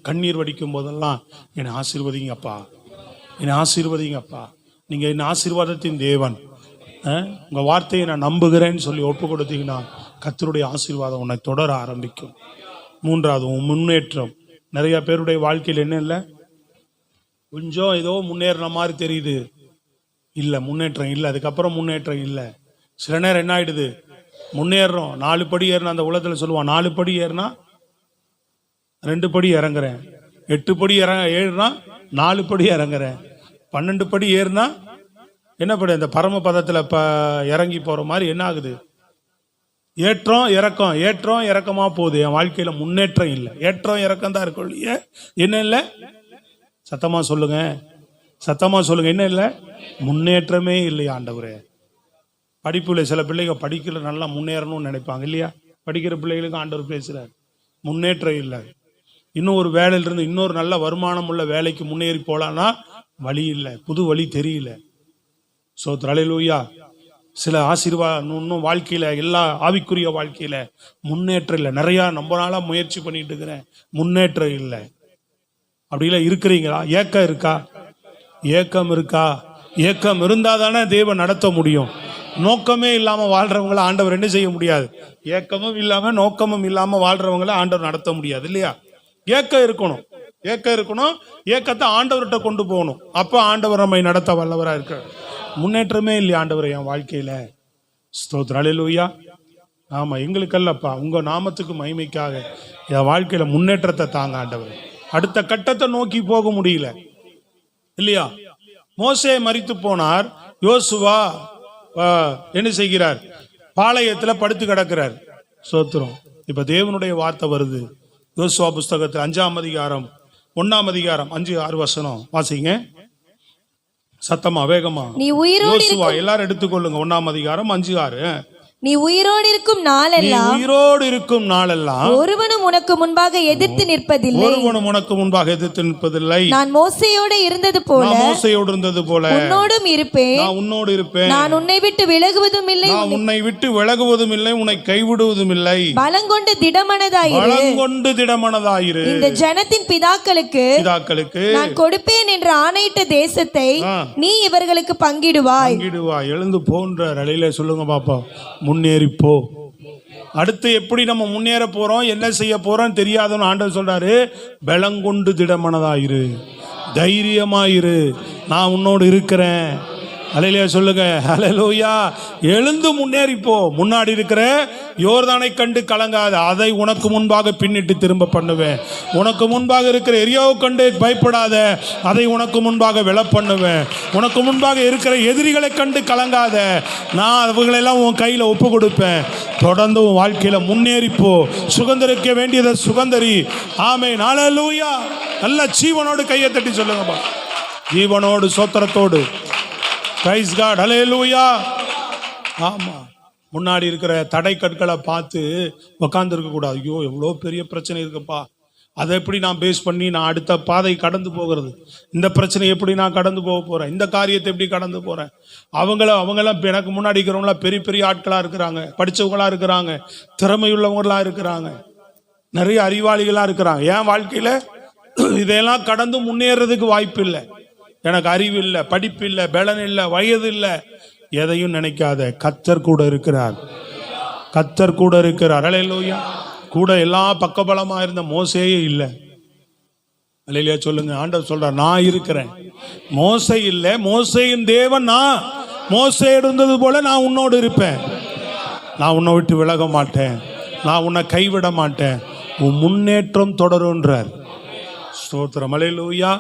Speaker 2: கண்ணீர் வடிக்கும் போதெல்லாம் என்னை ஆசீர்வதிங்கப்பா, என்னை ஆசீர்வதிங்கப்பா, நீங்க என்ன ஆசீர்வாதத்தின் தேவன், உங்க வார்த்தையை நான் நம்புகிறேன்னு சொல்லி ஒப்பு கொடுத்தீங்கன்னா கர்த்தருடைய ஆசீர்வாதம் உன்னை தொடர ஆரம்பிக்கும். மூன்றாவது, உன் முன்னேற்றம். நிறைய பேருடைய வாழ்க்கையில் என்ன இல்லை, கொஞ்சம் ஏதோ முன்னேறின மாதிரி தெரியுது, இல்லை முன்னேற்றம் இல்லை, அதுக்கப்புறம் முன்னேற்றம் இல்லை. சில நேரம் என்ன ஆயிடுது, முன்னேறோம், 4 படி ஏறினா, அந்த உலகத்தில் சொல்லுவான் 4 படி ஏறினா 2 படி இறங்குறேன், 8 படி ஏறினா 4 படி இறங்குறேன், 12 படி ஏறினா என்ன படி, அந்த பரமபதத்தில் இறங்கி போற மாதிரி என்ன ஆகுது, ஏற்றம் இறக்கம், ஏற்றம் இறக்கமா போகுது. என் வாழ்க்கையில முன்னேற்றம் இல்லை, ஏற்றம் இறக்கம் தான் இருக்கும் இல்லையே. என்ன இல்லை? சத்தமா சொல்லுங்க, சத்தமா சொல்லுங்க. என்ன இல்லை? முன்னேற்றமே இல்லையா ஆண்டவரே. படிப்புல சில பிள்ளைங்க படிக்கல, நல்லா முன்னேறணும்னு நினைப்பாங்க இல்லையா. படிக்கிற பிள்ளைகளுக்கு ஆண்டவர் பேசுறாரு, முன்னேற்றம் இல்லை. இன்னும் ஒரு வேலையிலிருந்து இன்னொரு நல்ல வருமானம் உள்ள வேலைக்கு முன்னேறி போலான்னா வழி இல்லை, புது வழி தெரியல. ஸ்தோத்திரம், அல்லேலூயா. சில ஆசீர்வாதம் இன்னும் வாழ்க்கையில, எல்லா ஆவிக்குரிய வாழ்க்கையில முன்னேற்றம் இல்லை. நிறைய ரொம்ப நாளா முயற்சி பண்ணிட்டு இருக்கிறேன், முன்னேற்றம் இல்லை. அப்படிலாம் இருக்கிறீங்களா? ஏக்கம் இருக்கா? ஏக்கம் இருக்கா? ஏக்கம் இருந்தா தானே தேவன் நடத்த முடியும். நோக்கமே இல்லாம வாழ்றவங்களை ஆண்டவர் என்ன செய்ய முடியாது. ஏக்கமும் இல்லாம நோக்கமும் இல்லாம வாழ்றவங்களை ஆண்டவர் நடத்த முடியாது இல்லையா. ஏக்கம் இருக்கணும், ஏக்கம் இருக்கணும். ஏக்கத்தை ஆண்டவர்கிட்ட கொண்டு போகணும். அப்ப ஆண்டவர் நம்மை நடத்த வல்லவரா இருக்க. முன்னேற்றமே இல்லையா ஆண்டவர் என் வாழ்க்கையில. ஸ்தோத்திரம், அல்லேலூயா. ஆமா, எங்களுக்கல்லப்பா, உங்க நாமத்துக்கு மகிமைக்காக என் வாழ்க்கையில முன்னேற்றத்தை தாங்க ஆண்டவர். அடுத்த கட்டத்தை நோக்கி போக முடியல இல்லையா. மோசே மரித்து போனார், யோசுவா என்ன செய்கிறார், பாளையத்துல படுத்து கிடக்கிறார். ஸ்தோத்திரம். இப்ப தேவனுடைய வார்த்தை வருது. யோசுவா புஸ்தகத்தில் 5ஆம் அதிகாரம் 1ஆம் அதிகாரம் 5-6 வசனம் வாசிங்க சத்தமா, வேகமா.
Speaker 1: நீ உயிரோடு
Speaker 2: யோசுவா எல்லாரும் எடுத்துக்கொள்ளுங்க. 1ஆம் அதிகாரம் 5-6.
Speaker 1: நீ உயிரோடு இருக்கும் நாளெல்லாம்,
Speaker 2: உயிரோடு இருக்கும் நாளெல்லாம்
Speaker 1: ஒருவனும் உனக்கு முன்பாக எதிர்த்து நிற்பதில்லை,
Speaker 2: ஒருவனும் உனக்கு முன்பாக எதிர்த்து நிற்பதில்லை.
Speaker 1: நான் மோசேயோடு இருந்தது போல,
Speaker 2: நான் மோசேயோடு இருந்தது போல
Speaker 1: உன்னோடும் இருப்பேன்.
Speaker 2: நான் உன்னோடு இருப்பேன்.
Speaker 1: நான் உன்னை விட்டு விலகுவதும் இல்லை,
Speaker 2: நான் உன்னை விட்டு விலகுவதும் இல்லை, உன்னை கைவிடுவதும் இல்லை.
Speaker 1: பலங்கொண்டு திடமனதாயிரு,
Speaker 2: பலங்கொண்டு திடமனதாயிரு.
Speaker 1: இந்த ஜனத்தின் பிதாக்களுக்கு நான் கொடுப்பேன் என்று ஆணையிட்ட தேசத்தை நீ இவர்களுக்கு பங்கிடுவாய்.
Speaker 2: எழுந்து போன்ற அலையில சொல்லுங்க பாப்பா, முன்னேறி போ. அடுத்து எப்படி நம்ம முன்னேற போறோம், என்ன செய்ய போறோம் தெரியாதவன் ஆண்டவர் சொல்றாரு, பலங்கொண்டு திடமனதாயிரு, தைரியமாயிரு, நான் உன்னோடு இருக்கிறேன். அல்லேலூயா சொல்லுங்க. அல்லேலூயா. எழுந்து முன்னேறி போ. முன்னாடி இருக்கிற யோர்தானை கண்டு கலங்காத, அதை உனக்கு முன்பாக பின்னிட்டு திரும்ப பண்ணுவேன். உனக்கு முன்பாக இருக்கிற எரியாவை கண்டு பயப்படாத, அதை உனக்கு முன்பாக விழ பண்ணுவேன். உனக்கு முன்பாக இருக்கிற எதிரிகளை கண்டு கலங்காத, நான் அவங்களெல்லாம் உன் கையில் ஒப்பு கொடுப்பேன். தொடர்ந்து உன் வாழ்க்கையில முன்னேறிப்போ. சுதந்திரிக்க வேண்டியதை சுதந்திரி. ஆமென். அல்லேலூயா. நல்ல ஜீவனோடு கையை தட்டி சொல்லுங்கப்பா. ஜீவனோடு சோத்திரத்தோடு. Price God. அல்லேலூயா. ஆமா, முன்னாடி இருக்கிற தடை கற்களை பார்த்து உட்கார்ந்து இருக்க கூடாது. ஐயோ எவ்வளோ பெரிய பிரச்சனை இருக்குப்பா, அதை எப்படி நான் பேஸ் பண்ணி நான் அடுத்த பாதை கடந்து போகிறது, இந்த பிரச்சனை எப்படி நான் கடந்து போக போறேன், இந்த காரியத்தை எப்படி கடந்து போறேன். அவங்களாம் எனக்கு முன்னாடி இருக்கிறவங்களாம் பெரிய பெரிய ஆட்களா இருக்கிறாங்க, படிச்சவங்களா இருக்கிறாங்க, திறமையுள்ளவங்களா இருக்கிறாங்க, நிறைய அறிவாளிகளா இருக்கிறாங்க. என் வாழ்க்கையில இதையெல்லாம் கடந்து முன்னேறதுக்கு வாய்ப்பு இல்லை. எனக்கு அறிவு இல்லை, படிப்பு இல்லை, பலன் இல்லை, வயது இல்லை. எதையும் நினைக்காத, கர்த்தர் கூட இருக்கிறார். கர்த்தர் கூட இருக்கிறார். அல்லேலூயா. கூட எல்லா பக்கபலமா இருந்த மோசேயே இல்லை. அல்லேலூயா சொல்லுங்க. ஆண்டவர் சொல்றார், நான் இருக்கிறேன். மோசே இல்லை, மோசேயின் தேவன் நான். மோசே இருந்தது போல நான் உன்னோடு இருப்பேன். நான் உன்னை விட்டு விலக மாட்டேன். நான் உன்னை கைவிட மாட்டேன். உன் முன்னேற்றம் தொடருன்றார். ஸ்தோத்திரம். அல்லேலூயா.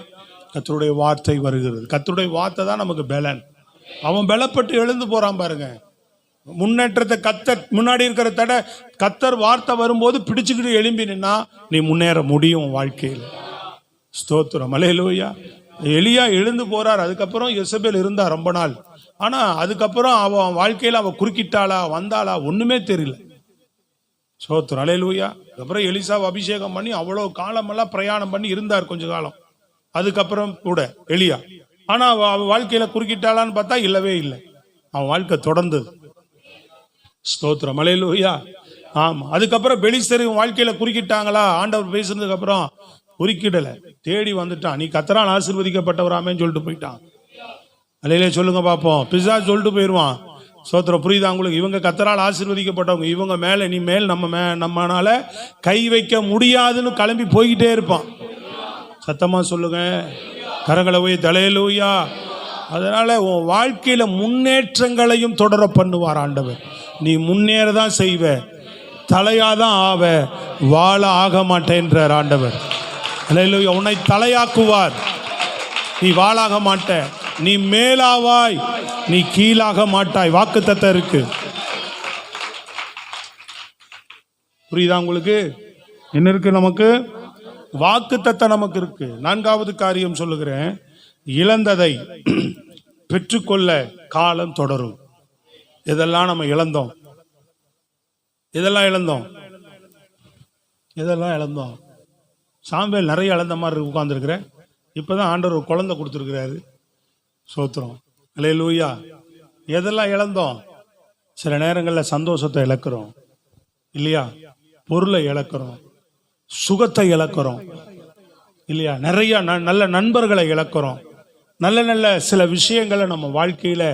Speaker 2: கர்த்தருடைய வார்த்தை வருகிறது. கர்த்தருடைய வார்த்தை தான் நமக்கு பலன். அவன் பலப்பட்டு எழுந்து போறான் பாருங்க. முன்னேற்றத்தை கர்த்தர் முன்னாடி இருக்கிற தடை, கர்த்தர் வார்த்தை வரும்போது பிடிச்சுக்கிட்டு எழும்பி நின்னா நீ முன்னேற முடியும் வாழ்க்கையில். ஸ்தோத்திரம். அல்லேலூயா. எலியா எழுந்து போறார். அதுக்கப்புறம் யெசபேல் இருந்தா ரொம்ப நாள். ஆனா அதுக்கப்புறம் அவன் வாழ்க்கையில் அவ குறுக்கிட்டாளா வந்தாளா ஒண்ணுமே தெரியல. ஸ்தோத்திரம். அல்லேலூயா. அதுக்கப்புறம் எலிசாவை அபிஷேகம் பண்ணி அவ்வளோ காலமெல்லாம் பிரயாணம் பண்ணி இருந்தார் கொஞ்ச காலம். அதுக்கப்புறம் கூட எலியா. ஆனா அவன் வாழ்க்கையில குறுக்கிட்டாளான்னு பார்த்தா இல்லவே இல்லை. அவன் வாழ்க்கை தொடர்ந்தது. ஸ்தோத்திரம். அல்லேலூயா. ஆமா. அதுக்கப்புறம் பெலிஸ்தர் வாழ்க்கையில குறுக்கிட்டாங்களா? ஆண்டவர் பேசுனதுக்கு அப்புறம் குறுக்கிடல, தேடி வந்துட்டான். நீ கர்த்தரால் ஆசீர்வதிக்கப்பட்டவராமேன்னு சொல்லிட்டு போயிட்டான். அல்லேலூயா சொல்லுங்க பாப்போம். பிசாசு சொல்லிட்டு போயிடுவான். ஸ்தோத்திரம். புரியுதா உங்களுக்கு? இவங்க கர்த்தரால் ஆசீர்வதிக்கப்பட்டவங்க, இவங்க மேல இனிமேல் நம்மனால கை வைக்க முடியாதுன்னு கிளம்பி போய்கிட்டே இருப்பான். சத்தமா சொல்லுங்க. கரங்களை உயர்த்தி அல்லேலூயா. அதனால உன் வாழ்க்கையில முன்னேற்றங்களையும் தொடர பண்ணுவார் ஆண்டவர். நீ முன்னேறதான் செய்வ, தலையாதான் ஆவ, வாழ ஆக மாட்டேன்றார் ஆண்டவர். அல்லேலூயா. உன்னை தலையாக்குவார், நீ வாழாக மாட்ட. நீ மேலாவாய், நீ கீழாக மாட்டாய். வாக்குத்தத்தம் இருக்கு. புரியுதா உங்களுக்கு? என்ன இருக்கு நமக்கு? வாக்குத்தத்தம் நமக்கு இருக்கு. நான்காவது காரியம் சொல்லுகிறேன். இழந்ததை பெற்றுக்கொள்ள காலம் தொடரும். இதெல்லாம் நம்ம இழந்தோம். இதெல்லாம் இழந்தோம். சாம்பேல் நிறைய இழந்த மாதிரி உட்கார்ந்துருக்கிறேன். இப்பதான் ஆண்டவர் ஒரு குழந்தை கொடுத்துருக்கிறாரு. சோத்திரம். அல்லேலூயா. எதெல்லாம் இழந்தோம்? சில நேரங்களில் சந்தோஷத்தை இழக்கிறோம் இல்லையா? பொருளை இழக்கிறோம், சுகத்தை இழக்கிறோம் இல்லையா? நிறைய நல்ல நண்பர்களை இழக்கிறோம். நல்ல நல்ல சில விஷயங்களை நம்ம வாழ்க்கையில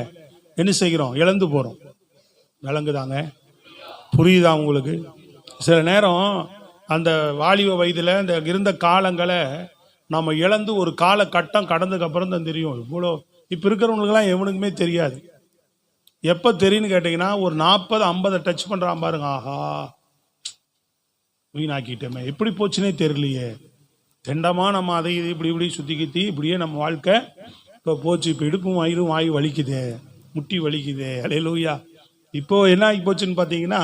Speaker 2: என்ன செய்கிறோம்? இழந்து போறோம். விளங்குதாங்க? புரியுதா உங்களுக்கு? சில நேரம் அந்த வாலிப வயதுல இந்த இருந்த காலங்களை நம்ம இழந்து ஒரு காலகட்டம் கடந்ததுக்கு அப்புறம் தான் தெரியும். இவ்வளோ இப்போ இருக்கிறவங்களுக்கெல்லாம் எவனுக்குமே தெரியாது. எப்போ தெரியும்னு கேட்டிங்கன்னா, ஒரு 40-50 டச் பண்ணுறான் பாருங்க. ஆஹா, வீணாக்கிட்டோமே, எப்படி போச்சுன்னே தெரியலையே. தெண்டமா நம்ம அதை இது இப்படி சுற்றி இப்படியே நம்ம வாழ்க்கை இப்போ போச்சு. இப்போ இடுப்பும் வயிறும் வாய் வலிக்குதே, முட்டி வலிக்குதே. அல்லேலூயா. இப்போ என்ன ஆகி போச்சுன்னு பார்த்தீங்கன்னா,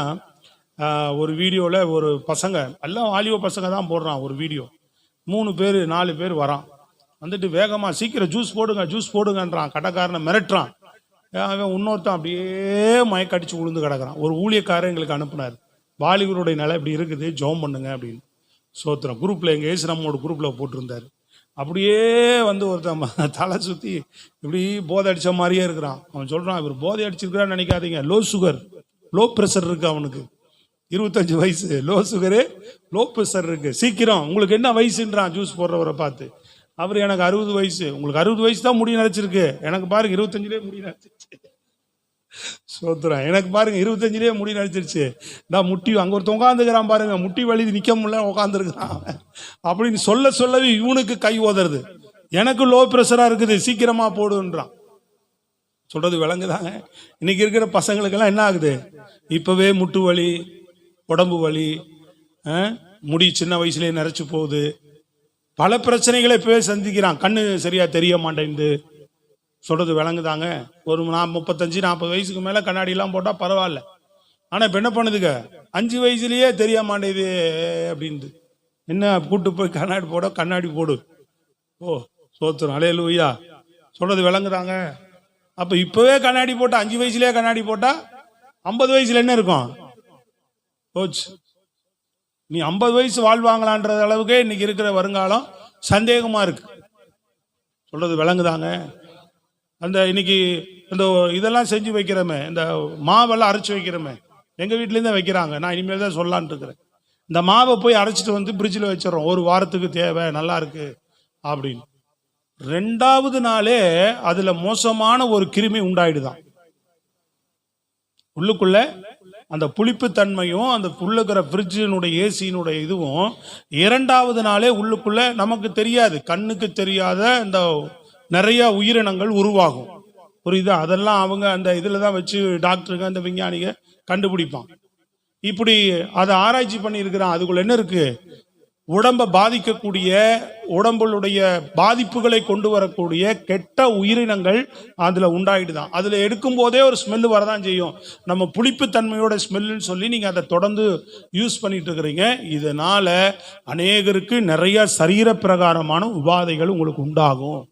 Speaker 2: ஒரு வீடியோவில் ஒரு பசங்க, எல்லாம் வாலிப பசங்க தான் போடுறான் ஒரு வீடியோ. 3 பேர் 4 பேர் வரான். வந்துட்டு வேகமாக சீக்கிரம் ஜூஸ் போடுங்கன்றான். கடைக்காரனை மிரட்டுறான். அவன் இன்னொருத்தான் அப்படியே மயக்கடிச்சு விழுந்து கிடக்குறான். ஒரு ஊழியக்காரர் எங்களுக்கு அனுப்புனார், வாலிபருடைய நிலை இப்படி இருக்குது, ஜெபம் பண்ணுங்க அப்படின்னு. சோத்திரம். குரூப்பில் எங்கள் ஏசு நம்மோட குரூப்பில் போட்டிருந்தார். அப்படியே வந்து ஒருத்தன் தலை சுற்றி இப்படி போதை அடித்த மாதிரியே இருக்கிறான். அவன் சொல்கிறான், இவர் போதை அடிச்சிருக்கிறான்னு நினைக்காதீங்க, லோ சுகர், லோ ப்ரெஷர் இருக்குது அவனுக்கு. 25 வயசு, லோ சுகரு, லோ ப்ரெஷர் இருக்கு. சீக்கிரம், உங்களுக்கு என்ன வயசுன்றான் ஜூஸ் போடுறவரை பார்த்து. அவர், எனக்கு 60 வயசு. உங்களுக்கு 60 வயசு தான் முடி நரைச்சிருக்கு, எனக்கு பாருங்க 25லேயே முடி நரைச்சிருச்சு. சோத்துறேன். எனக்கு பாருங்க 25லேயே முடி நரைச்சிருச்சு. நான் முட்டி, அங்கே ஒருத்தன் உட்காந்துக்கிறான் பாருங்க, முட்டி வலி நிற்க முடியல உட்காந்துருக்கிறான் அப்படின்னு சொல்லவே இவனுக்கு கை ஓதுறது. எனக்கு லோ ப்ரெஷராக இருக்குது, சீக்கிரமா போடுன்றான். சொல்றது விளங்குதாங்க? இன்னைக்கு இருக்கிற பசங்களுக்கெல்லாம் என்ன ஆகுது? இப்பவே முட்டு வலி, உடம்பு வலி, முடி சின்ன வயசுலயே நரைச்சு போகுது, பல பிரச்சனைகளை இப்பவே சந்திக்கிறான். கண்ணு சரியா தெரிய மாட்டேங்குது. சொல்றது விளங்குதாங்க? ஒரு 35-40 வயசுக்கு மேல கண்ணாடி எல்லாம் போட்டா பரவாயில்ல. ஆனா இப்ப என்ன பண்ணுதுங்க? 5 வயசுலயே தெரிய மாட்டேங்குது அப்படின்னு. என்ன கூட்டு போய் கண்ணாடி போடு. ஓ சோத்திரம், அல்லேலூயா. சொல்றது விளங்குதாங்க? அப்ப இப்பவே கண்ணாடி போட்டா, 5 வயசுலயே கண்ணாடி போட்டா 50 வயசுல என்ன இருக்கும்? போச்சு. நீ 50 வயசு வாழ்வாங்களான்ற அளவுக்கே இன்னைக்கு இருக்கிற வருங்காலம் சந்தேகமா இருக்கு. சொல்றது விளங்குதாங்க? அந்த இன்னைக்கு இந்த இதெல்லாம் செஞ்சு வைக்கிறோமே, இந்த மாவெல்லாம் அரைச்சு வைக்கிறோமே, எங்க வீட்லேருந்து வைக்கிறாங்க. நான் இனிமேல் தான் சொல்லலான் இருக்கிறேன். இந்த மாவை போய் அரைச்சிட்டு வந்து ஃப்ரிட்ஜில் வச்சிடறோம். ஒரு வாரத்துக்கு தேவை, நல்லா இருக்கு அப்படின்னு. 2வது நாளே அதுல மோசமான ஒரு கிருமி உண்டாயிடுதான். உள்ளுக்குள்ள அந்த புளிப்பு தன்மையும் அந்த உள்ளுக்கிற ஃப்ரிட்ஜினுடைய ஏசியினுடைய இதுவும் 2வது நாளே உள்ளுக்குள்ள நமக்கு தெரியாது, கண்ணுக்கு தெரியாத இந்த நிறைய உயிரினங்கள் உருவாகும். புரியுதா? அதெல்லாம் அவங்க அந்த இதுல தான் வச்சு டாக்டருங்க அந்த விஞ்ஞானிக கண்டுபிடிப்பான். இப்படி அதை ஆராய்ச்சி பண்ணி இருக்கிறான். அதுக்குள்ள என்ன இருக்கு? உடம்பை பாதிக்கக்கூடிய, உடம்புடைய பாதிப்புகளை கொண்டு வரக்கூடிய கெட்ட உயிரினங்கள் அதுல உண்டாயிடுதான். அதுல எடுக்கும் போதே ஒரு ஸ்மெல் வரதான் செய்யும். நம்ம புளிப்பு தன்மையோட ஸ்மெல்லுன்னு சொல்லி நீங்க அதை தொடர்ந்து யூஸ் பண்ணிட்டு இருக்கிறீங்க. இதனால அநேகருக்கு நிறைய சரீர பிரகாரமான உபாதைகள் உங்களுக்கு உண்டாகும்.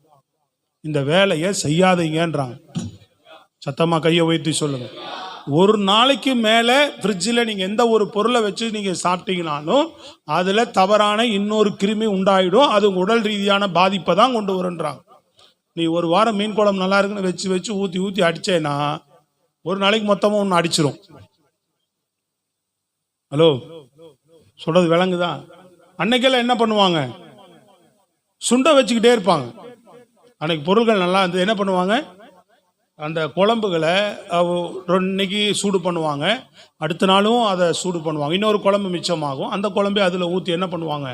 Speaker 2: இந்த வேலையை செய்யாதீங்கன்றாங்க. சத்தமா கையை உயர்த்தி சொல்லுங்க. ஒரு நாளைக்கு மேல ஃப்ரிட்ஜில் நீங்க எந்த ஒரு பொருளை வச்சு நீங்க சாப்பிட்டீங்கனாலும் அதுல தவறான இன்னொரு கிருமி உண்டாயிடும். அது உடல் ரீதியான பாதிப்பை தான் கொண்டு வருன்றாங்க. நீ ஒரு வாரம் மீன் குழம்பு நல்லா இருக்குன்னு வச்சு வச்சு ஊத்தி ஊத்தி அடிச்சேன்னா ஒரு நாளைக்கு மொத்தமா ஒன்று அடிச்சிரும். ஹலோ, சொல்றது விளங்குதான்? அன்னைக்கெல்லாம் என்ன பண்ணுவாங்க? சுண்டை வச்சுக்கிட்டே இருப்பாங்க. அன்னைக்கு பொருட்கள் நல்லா இருந்தது. என்ன பண்ணுவாங்க? அந்த குழம்புகளை இன்னைக்கு சூடு பண்ணுவாங்க, அடுத்த நாளும் அதை சூடு பண்ணுவாங்க. இன்னொரு குழம்பு மிச்சமாகும், அந்த குழம்பை அதில் ஊற்றி என்ன பண்ணுவாங்க?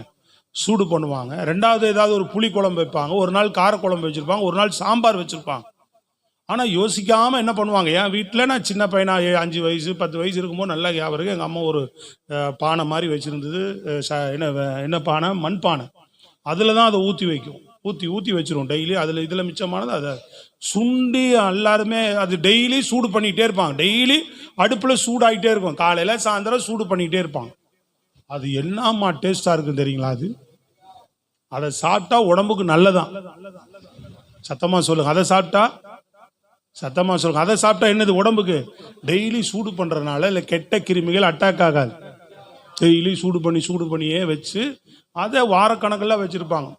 Speaker 2: சூடு பண்ணுவாங்க. 2வது ஏதாவது ஒரு புளி குழம்பு வைப்பாங்க, ஒரு நாள் கார குழம்பு வச்சுருப்பாங்க, ஒரு நாள் சாம்பார் வச்சுருப்பாங்க. ஆனால் யோசிக்காமல் என்ன பண்ணுவாங்க? என் வீட்டில் நான் சின்ன பையனா 5 வயசு 10 வயசு இருக்கும்போது நல்லா ஞாபகம். எங்கள் அம்மா ஒரு பானை மாதிரி வச்சுருந்தது. என்ன பானை? மண் பானை. அதில் தான் அதை ஊற்றி வைக்கும். ஊற்றி ஊற்றி வச்சிரும் டெய்லி. அதில் இதில் மிச்சமானது அதை சுண்டி எல்லாருமே அது டெய்லி சூடு பண்ணிகிட்டே இருப்பாங்க. டெய்லி அடுப்பில் சூடாகிட்டே இருக்கும். காலையில் சாயந்தரம் சூடு பண்ணிகிட்டே இருப்பாங்க. அது என்னமா டேஸ்டாக இருக்கும் தெரியுங்களா? அது அதை சாப்பிட்டா உடம்புக்கு நல்லதான். சத்தமாக சொல்லுங்க. அதை சாப்பிட்டா, சத்தமாக சொல்லுங்க, அதை சாப்பிட்டா என்னது உடம்புக்கு? டெய்லி சூடு பண்ணுறதுனால இல்லை கெட்ட கிருமிகள் அட்டாக் ஆகாது. டெய்லி சூடு பண்ணியே வச்சு அதை வாரக்கணக்கில் வச்சுருப்பாங்க.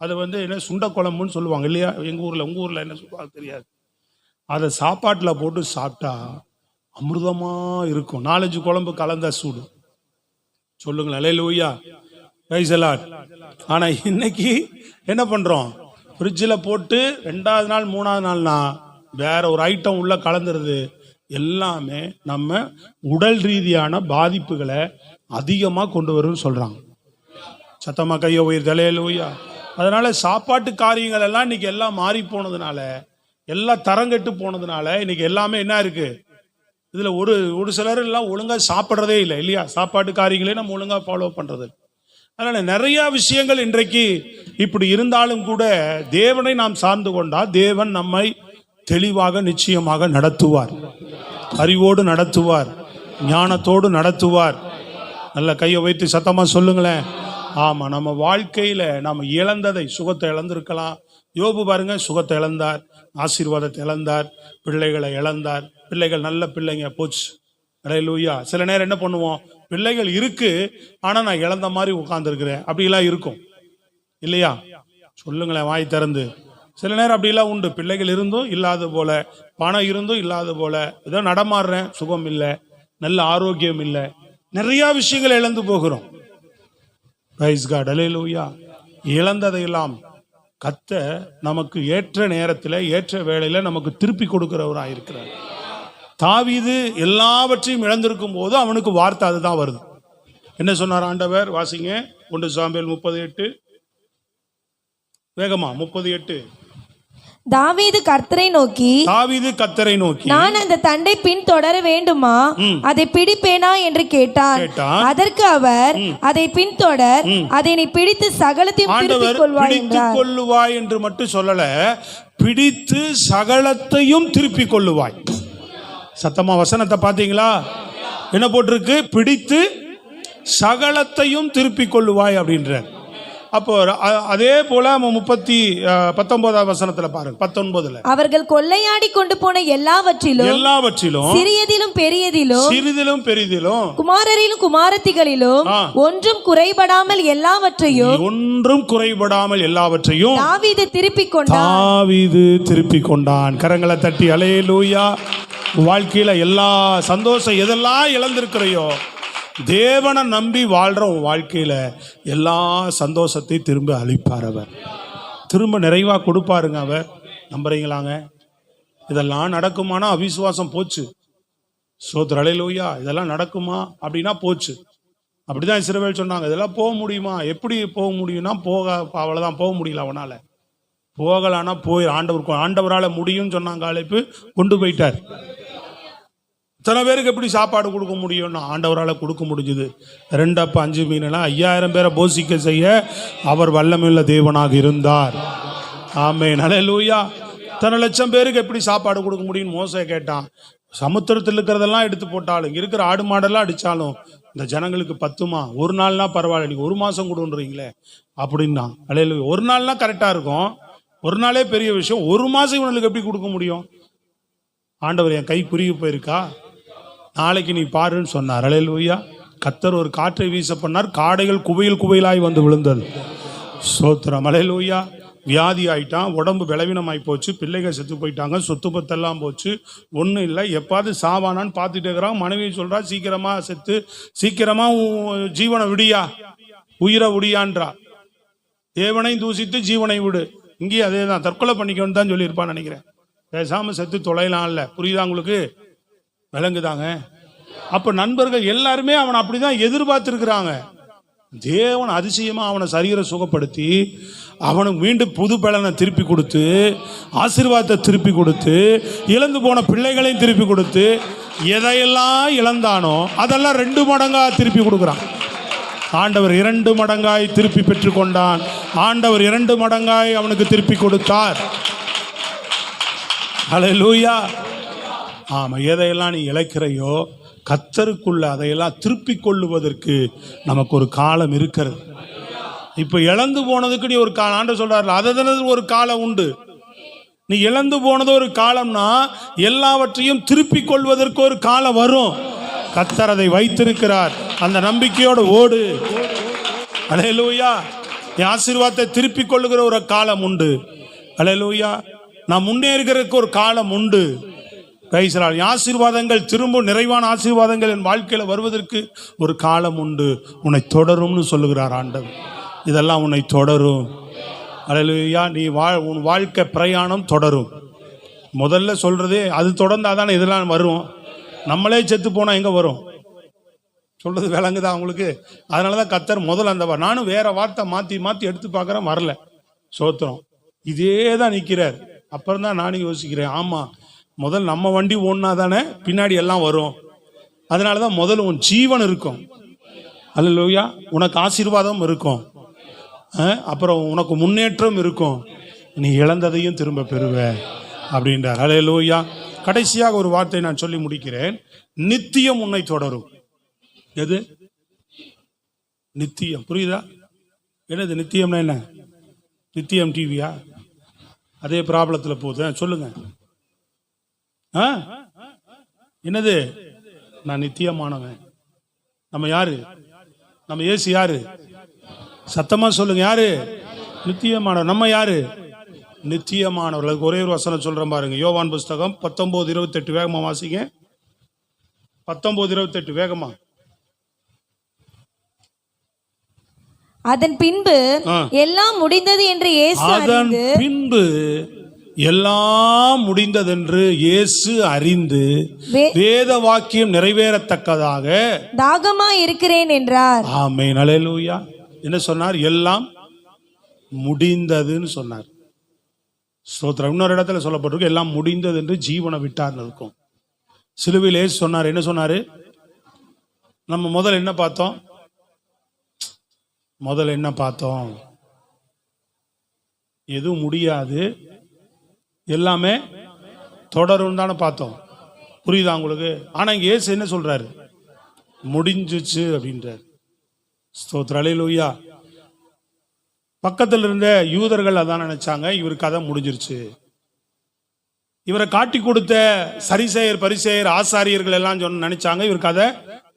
Speaker 2: அதை என்ன சுண்ட குழம்புன்னு சொல்லுவாங்க இல்லையா? எங்கள் ஊரில், உங்கள் ஊரில் என்ன சொல்லுவாங்க தெரியாது. அதை சாப்பாட்டில் போட்டு சாப்பிட்டா அமிர்தமாக இருக்கும். 4-5 குழம்பு கலந்த சூடு. சொல்லுங்களேன், அல்லேலூயா, பிரைஸ் தி லார்ட். ஆனால் இன்னைக்கு என்ன பண்ணுறோம்? ஃப்ரிட்ஜில் போட்டு 2வது நாள் 3வது நாள்னா வேற ஒரு ஐட்டம் உள்ள கலந்துருது. எல்லாமே நம்ம உடல் ரீதியான பாதிப்புகளை அதிகமாக கொண்டு வரும்னு சொல்கிறாங்க. சத்தமாக கையை உயர்த்தி அல்லேலூயா. அதனால சாப்பாட்டு காரியங்கள் எல்லாம் இன்னைக்கு எல்லாம் மாறி போனதுனால, எல்லாம் தரங்கெட்டு போனதுனால இன்னைக்கு எல்லாமே என்ன இருக்கு? இதுல ஒரு சிலர் எல்லாம் ஒழுங்கா சாப்பிட்றதே இல்லை இல்லையா? சாப்பாட்டு காரியங்களே நம்ம ஒழுங்கா ஃபாலோ பண்றது. அதனால நிறைய விஷயங்கள் இன்றைக்கு இப்படி இருந்தாலும் கூட தேவனை நாம் சார்ந்து கொண்டால் தேவன் நம்மை தெளிவாக நிச்சயமாக நடத்துவார். அறிவோடு நடத்துவார், ஞானத்தோடு நடத்துவார். நல்ல கையை வைத்து சத்தமா சொல்லுங்களேன். ஆமா, நம்ம வாழ்க்கையில நம்ம இழந்ததை, சுகத்தை இழந்திருக்கலாம். யோபு பாருங்க, சுகத்தை இழந்தார், ஆசீர்வாதத்தை இழந்தார், பிள்ளைகளை இழந்தார். பிள்ளைகள் நல்ல பிள்ளைங்க போச்சு. அல்லேலூயா. சில நேரம் என்ன பண்ணுவோம்? பிள்ளைகள் இருக்கு, ஆனா நான் இழந்த மாதிரி உட்கார்ந்துருக்கிறேன், அப்படிலாம் இருக்கும் இல்லையா? சொல்லுங்களேன் வாய் திறந்து. சில நேரம் அப்படிலாம் உண்டு. பிள்ளைகள் இருந்தும் இல்லாத போல, பணம் இருந்தும் இல்லாத போல, ஏதோ நடமாடுறேன், சுகம் இல்லை, நல்ல ஆரோக்கியம் இல்லை, நிறைய விஷயங்களை இழந்து போகிறோம். பிரைஸ் காட், அல்லேலூயா. இழந்ததையெல்லாம் கர்த்தர் நமக்கு ஏற்ற நேரத்தில் ஏற்ற வேளையில நமக்கு திருப்பி கொடுக்கிறவராக இருக்கிறார். தாவீது எல்லாவற்றையும் இழந்திருக்கும் போது அவனுக்கு வார்த்தை அதுதான் வருது. என்ன சொன்னார் ஆண்டவர்? வாசிங்க 1 சாமுவேல் 38 வேகமா 38.
Speaker 1: தாவீது கர்த்தரை நோக்கி,
Speaker 2: தாவீது கர்த்தரை நோக்கி,
Speaker 1: நான் அந்த தண்டை பின் தொடர வேண்டுமா, அதை பிடிப்பேனா என்று கேட்டான். அதற்கு அவர், அதை பின்தொடர், அதை நீ பிடித்து சகலத்தையும் திருப்பிக் கொள்வாய் என்றார்.
Speaker 2: கொள்ளுவாய் என்று மட்டும் சொல்லல, பிடித்து சகலத்தையும் திருப்பிக் கொள்ளுவாய். சத்தமா வசனத்தை பார்த்தீங்களா? என்ன போட்டிருக்கு? பிடித்து சகலத்தையும் திருப்பிக் கொள்ளுவாய் அப்படின்ற. அப்போ அதே போல 19 வசனத்துல பாருங்க, 19.
Speaker 1: அவர்கள் கொள்ளையாடி கொண்டு போன எல்லாவற்றிலும் சிறியதிலும் பெரியதிலும் குமாரரிலும் குமாரத்திகளிலும் ஒன்றும் குறைபடாமல் எல்லாவற்றையும் தாவீது திருப்பிக் கொண்டான். கரங்களை தட்டி அல்லேலூயா.
Speaker 2: வாழ்க்கையில எல்லா சந்தோஷம் எதெல்லாம் இழந்திருக்கிறையோ, தேவனை நம்பி வாழ்ற உன் வாழ்க்கையில எல்லா சந்தோஷத்தை திரும்ப அளிப்பார். அவர் திரும்ப நிறைவா கொடுப்பாருங்க. அவர் நம்புறீங்களாங்க? இதெல்லாம் நடக்குமானா அவிசுவாசம் போச்சு. ஸ்தோத்திரம் அல்லேலூயா. இதெல்லாம் நடக்குமா அப்படின்னா போச்சு. அப்படிதான் இஸ்ரவேல் சொன்னாங்க. இதெல்லாம் போக முடியுமா? எப்படி போக முடியும்னா அவ்வளவுதான், போக முடியல. அவனால போகலான்னா ஆண்டவரால முடியும்னு சொன்னாங்க. அழைப்பு கொண்டு போயிட்டார். இத்தனை பேருக்கு எப்படி சாப்பாடு கொடுக்க முடியும்னா ஆண்டவரால் கொடுக்க முடிஞ்சுது. 2 அப்பம் 5 மீனெல்லாம் 5000 பேரை போஷிக்க செய்ய அவர் வல்லமையுள்ள தேவனாக இருந்தார். ஆமென் அல்லேலூயா. இத்தனை லட்சம் பேருக்கு எப்படி சாப்பாடு கொடுக்க முடியும்னு மோசே கேட்டான். சமுத்திரத்தில் இருக்கிறதெல்லாம் எடுத்து போட்டாலும், இருக்கிற ஆடு மாடெல்லாம் அடித்தாலும் இந்த ஜனங்களுக்கு பத்துமா? ஒரு நாள்னா பரவாயில்ல, நீங்கள் 1 மாதம் கொடுன்றீங்களே அப்படின்னா. அல்லேலூயா. ஒரு நாள்னா கரெக்டாக இருக்கும். ஒரு நாளே பெரிய விஷயம். 1 மாதம் இவனுக்கு எப்படி கொடுக்க முடியும்? ஆண்டவர் என் கை குறுகி போயிருக்கா, நாளைக்கு நீ பாருன்னு சொன்னார். அல்லேலூயா. கர்த்தர் ஒரு காற்றை வீச பண்ணார். காடைகள் குவையிலாய் வந்து விழுந்தது. ஸ்தோத்திரம் அல்லேலூயா. வியாதி ஆயிட்டான், உடம்பு பலவீனமாகி போச்சு, பிள்ளைகள் செத்து போயிட்டாங்க, சொத்து பத்தெல்லாம் போச்சு, ஒன்றும் இல்லை. எப்பாவது சாவானான்னு பார்த்துட்டு இருக்கிறான். மனைவி சொல்றா, சீக்கிரமா செத்து, சீக்கிரமா ஜீவனை விடியா, உயிரை விடியான்றா. தேவனை தூசித்து ஜீவனை விடு. இங்கேயும் அதே தான், தற்கொலை பண்ணிக்கணும்னு தான் சொல்லியிருப்பான்னு நினைக்கிறேன். பேசாம செத்து தொலைலாம். இல்லை, புரியுதா உங்களுக்கு? விளங்குதாங்க? அப்ப நண்பர்கள் எல்லாருமே அவனை அப்படிதான் எதிர்பார்த்திருக்கிறாங்க. தேவன் அதிசயமா அவனை சரீரை சுகப்படுத்தி அவனுக்கு மீண்டும் புது பலனை திருப்பி கொடுத்து, ஆசீர்வாதத்தை திருப்பி கொடுத்து, இழந்து போன பிள்ளைகளையும் திருப்பி கொடுத்து, எதையெல்லாம் இழந்தானோ அதெல்லாம் 2 மடங்கா திருப்பி கொடுக்குறான். ஆண்டவர் 2 மடங்காய் திருப்பி பெற்றுக்கொண்டான். ஆண்டவர் 2 மடங்காய் அவனுக்கு திருப்பி கொடுத்தார். அல்லேலூயா. ஆமா, எதையெல்லாம் நீ இழக்கிறையோ கர்த்தருக்குள்ள அதையெல்லாம் திருப்பிக் கொள்ளுவதற்கு நமக்கு ஒரு காலம் இருக்கிறது. இப்ப இழந்து போனதுக்கு நீ ஒரு காலம், ஆண்டவர் சொல்றாருல, அதற்கு ஒரு காலம் உண்டு. நீ இழந்து போனது ஒரு காலம்னா எல்லாவற்றையும் திருப்பிக் கொள்வதற்கு ஒரு காலம் வரும். கர்த்தர் அதை வைத்திருக்கிறார். அந்த நம்பிக்கையோடு ஓடு. அல்லேலூயா. என் ஆசீர்வாதத்தை திருப்பிக் கொள்ளுகிற ஒரு காலம் உண்டு. அல்லேலூயா. நான் முன்னேறுகிறதுக்கு ஒரு காலம் உண்டு. ஆசீர்வாதங்கள் திரும்ப நிறைவான ஆசீர்வாதங்கள் என் வாழ்க்கையில் வருவதற்கு ஒரு காலம் உண்டு. உன்னை தொடரும்னு சொல்லுகிறார் ஆண்டவர். இதெல்லாம் உன்னை தொடரும். அல்லேலூயா. நீ உன் வாழ்க்கை பிரயாணம் தொடரும். முதல்ல சொல்றதே அது தொடர்ந்தாதானே இதெல்லாம் வரும். நம்மளே செத்து போனா எங்க வரும்? சொல்றது விளங்குதா உங்களுக்கு? அதனாலதான் கர்த்தர் முதல்ல அந்த நானும் வேற வார்த்தை மாத்தி எடுத்து பார்க்கறேன், வரல. சோத்திரம். இதே தான் நிற்கிறார். அப்புறம் தான் நானும் யோசிக்கிறேன், ஆமா, முதல் நம்ம வண்டி ஓடினா தானே பின்னாடி எல்லாம் வரும். அதனால தான் முதல்ல உன் ஜீவன் இருக்கும். அல்லேலூயா. உனக்கு ஆசீர்வாதம் இருக்கும், அப்புறம் உனக்கு முன்னேற்றம் இருக்கும், நீ இழந்ததையும் திரும்ப பெறுவ அப்படின்றார். அல்லேலூயா. கடைசியாக ஒரு வார்த்தை நான் சொல்லி முடிக்கிறேன். நித்தியம் உன்னை தொடரும். எது நித்தியம்? புரியுதா? என்னது நித்தியம்னா என்ன? நித்தியம் டிவியா? அதே ப்ராப்ளத்தில் போகுது. சொல்லுங்க. என்னது? நான் நித்தியமானவன். நம்ம யாரு? நம்ம இயேசு யாரு? சத்தமா சொல்லுங்க. யாரு? நித்தியமானவர். நம்ம யாரு? நித்தியமானவர்கள். ஒரே ஒரு வசனம் சொல்றேன் பாருங்க. யோவான் புஸ்தகம் 19:28. வேகமா வாசிங்க. 19:28 வேகமா.
Speaker 1: அதன் பின்பு எல்லாம் முடிந்தது என்று இயேசு அறிந்து,
Speaker 2: பின்பு எல்லாம் முடிந்ததென்று இயேசு அறிந்து வேத வாக்கியம் நிறைவேறத்தக்கதாக
Speaker 1: தாகமா இருக்கிறேன் என்றார்.
Speaker 2: ஆமென். அல்லேலூயா. என்ன சொன்னார்? எல்லாம் முடிந்ததுன்னு சொன்னார். ஸ்தோத்திரம். இன்னொரு இடத்துல சொல்லப்பட்டிருக்கு, எல்லாம் முடிந்தது என்று ஜீவனை விட்டார்னு இருக்கும். சிலுவையில் இயேசு சொன்னார், என்ன சொன்னாரு? நம்ம முதல்ல என்ன பார்த்தோம்? எதுவும் முடியாது, எல்லாமே தொடரும் தானே பார்த்தோம். புரியுதா உங்களுக்கு? ஆனா இங்க இயேசு என்ன சொல்றாரு? முடிஞ்சிச்சு அப்படின்றார். ஸ்தோத்திரம். அல்லேலூயா. பக்கத்தில் இருந்த யூதர்கள் அதான் நினைச்சாங்க, இவர் கதை முடிஞ்சிருச்சு. இவரை காட்டி கொடுத்த சரிசேயர், பரிசேயர், ஆசாரியர்கள் எல்லாம் நினைச்சாங்க இவர் கதை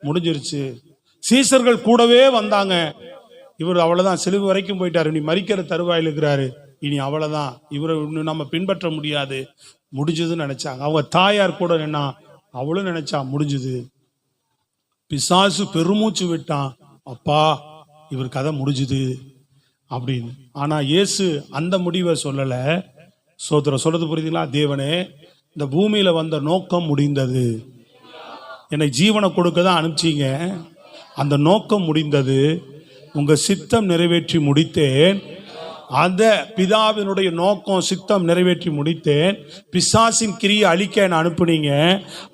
Speaker 2: முடிஞ்சிருச்சு. சீசர்கள் கூடவே வந்தாங்க, இவர் அவ்வளவுதான், சிலுவை வரைக்கும் போயிட்டாரு, நீ மரிக்கிற தருவாயில் இருக்கிறாரு, இனி அவ்வளவுதான், இவரை இன்னும் நம்ம பின்பற்ற முடியாது, முடிஞ்சதுன்னு நினைச்சாங்க. அவங்க தாயார் கூட நின்னா, அவளும் நினைச்சா முடிஞ்சது. பிசாசு பெருமூச்சு விட்டான், அப்பா இவர் கதை முடிஞ்சுது அப்படின்னு. ஆனா இயேசு அந்த முடிவை சொல்லல. சோதர சொல்றது புரியுதுங்களா? தேவனே, இந்த பூமியில வந்த நோக்கம் முடிந்தது, என்னை ஜீவனை கொடுக்க தான் அனுப்பிச்சீங்க, அந்த நோக்கம் முடிந்தது, உங்க சித்தம் நிறைவேற்றி முடித்தேன். அந்த பிதாவினுடைய நோக்கம் சித்தம் நிறைவேற்றி முடித்தேன். பிசாசின் கிரியை அழிக்க என்ன அனுப்புனீங்க,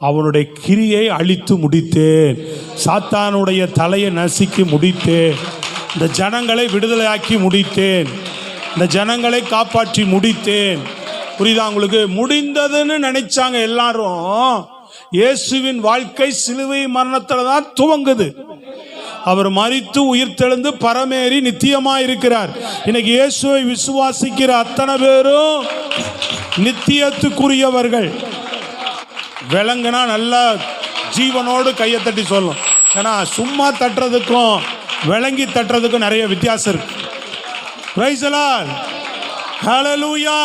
Speaker 2: அவனுடைய கிரியை அழித்து முடித்தேன். சாத்தானுடைய தலையை நசுக்கி முடித்தேன். இந்த ஜனங்களை விடுதலையாக்கி முடித்தேன். இந்த ஜனங்களை காப்பாற்றி முடித்தேன். புரியுதா உங்களுக்கு? முடிந்ததுன்னு நினைச்சாங்க எல்லாரும். இயேசுவின் வாழ்க்கை சிலுவை மரணத்துல தான் துவங்குது. அவர் மரித்து உயிர்த்தெழுந்து பரமேறி நித்தியமா இருக்கிறார். இன்னைக்கு இயேசுவை விசுவாசிக்கிற அத்தனை பேரும் நித்தியத்துக்குரியவர்கள். விளங்குனா நல்லா ஜீவனோடு கையை தட்டி சொல்லும். ஏன்னா சும்மா தட்டுறதுக்கும் விளங்கி தட்டுறதுக்கும் நிறைய வித்தியாசம் இருக்கு. Praise the Lord. ஹல்லேலூயா.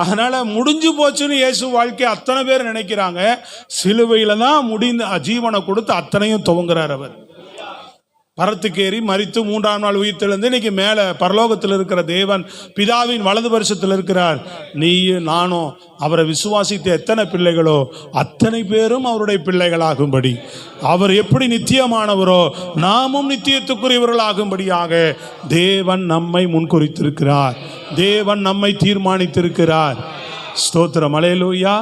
Speaker 2: அதனால முடிஞ்சு போச்சுன்னு இயேசு வாழ்க்கை அத்தனை பேர் நினைக்கிறாங்க. சிலுவையில தான் முடிந்த ஜீவனை கொடுத்து அத்தனையும் துவங்குறார். அவர் பரத்துக்கேறி மரித்து 3ஆம் நாள் உயிர்த்தெழுந்து இன்னைக்கு மேல பரலோகத்தில் இருக்கிற தேவன் பிதாவின் வலது வருஷத்தில் இருக்கிறார். நீயும் நானும் அவரை விசுவாசித்த எத்தனை பிள்ளைகளோ அத்தனை பேரும் அவருடைய பிள்ளைகளாகும்படி, அவர் எப்படி நித்தியமானவரோ நாமும் நித்தியத்துக்குரியவர்கள் ஆகும்படியாக தேவன் நம்மை முன்குறித்திருக்கிறார். தேவன் நம்மை தீர்மானித்திருக்கிறார். ஸ்தோத்திரம். அல்லேலூயா.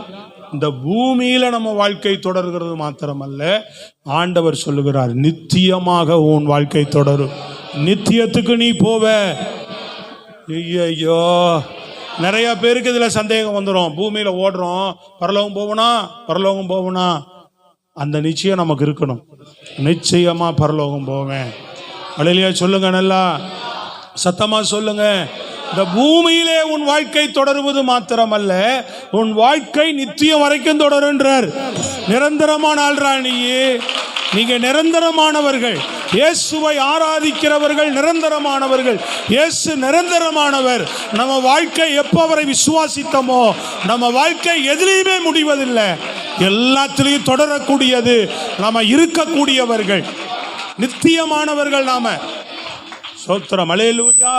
Speaker 2: இந்த பூமியில நம்ம வாழ்க்கை தொடர்கிறது மாத்திரமல்ல, ஆண்டவர் சொல்லுகிறார், நித்தியமாக உன் வாழ்க்கை தொடரும், நித்தியத்துக்கு நீ போவ. ஐயோ, நிறைய பேருக்கு இதுல சந்தேகம் வந்துடும். பூமியில ஓடுறோம், பரலோகம் போவனா? அந்த நிச்சயம் நமக்கு இருக்கணும். நிச்சயமா பரலோகம் போவேன். அல்லேலூயா. சொல்லுங்க, நல்லா சத்தமா சொல்லுங்க. இந்த பூமியிலே உன் வாழ்க்கை தொடருவது மாத்திரமல்ல, உன் வாழ்க்கை நித்தியம் வரைக்கும் தொடருன்றார். நிரந்தரமான ஆள்ரா நீங்க நிரந்தரமானவர்கள். இயேசுவை ஆராதிக்கிறவர்கள் நிரந்தரமானவர்கள். இயேசு நிரந்தரமானவர். நம்ம வாழ்க்கை எப்போ அவரை விசுவாசித்தோமோ நம்ம வாழ்க்கை எதிலையுமே முடிவதில்லை, எல்லாத்திலையும் தொடரக்கூடியது. நாம இருக்கக்கூடியவர்கள், நித்தியமானவர்கள் நாம. ஸ்தோத்திரம். அல்லேலூயா.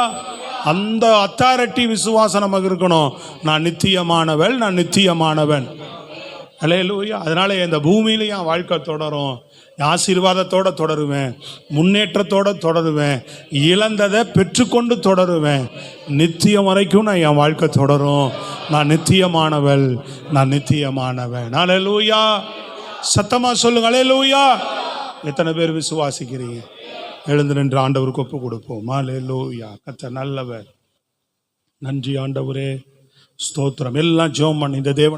Speaker 2: அந்த அத்தாரிட்டி விசுவாசம் நமக்கு இருக்கணும். நான் நித்தியமானவள், நான் நித்தியமானவன். அல்லேலூயா. அதனால இந்த பூமியில என் வாழ்க்கை தொடரும். ஆசீர்வாதத்தோட தொடருவேன், முன்னேற்றத்தோட தொடருவேன், இழந்ததை பெற்றுக்கொண்டு தொடருவேன். நித்தியம் வரைக்கும் நான் என் வாழ்க்கை தொடரும். நான் நித்தியமானவள், நான் நித்தியமானவன். அல்லேலூயா. சத்தமா சொல்லுங்க, அல்லேலூயா. எத்தனை பேர் விசுவாசிக்கிறீங்க? எழுந்து நின்று ஆண்டவருக்கு ஒப்பு கொடுப்போம். அல்லேலூயா. கர்த்தர் நல்லவர். நன்றி ஆண்டவரே. ஸ்தோத்திரம். எல்லாம் ஜெபம் பண்ணி இந்த தேவன்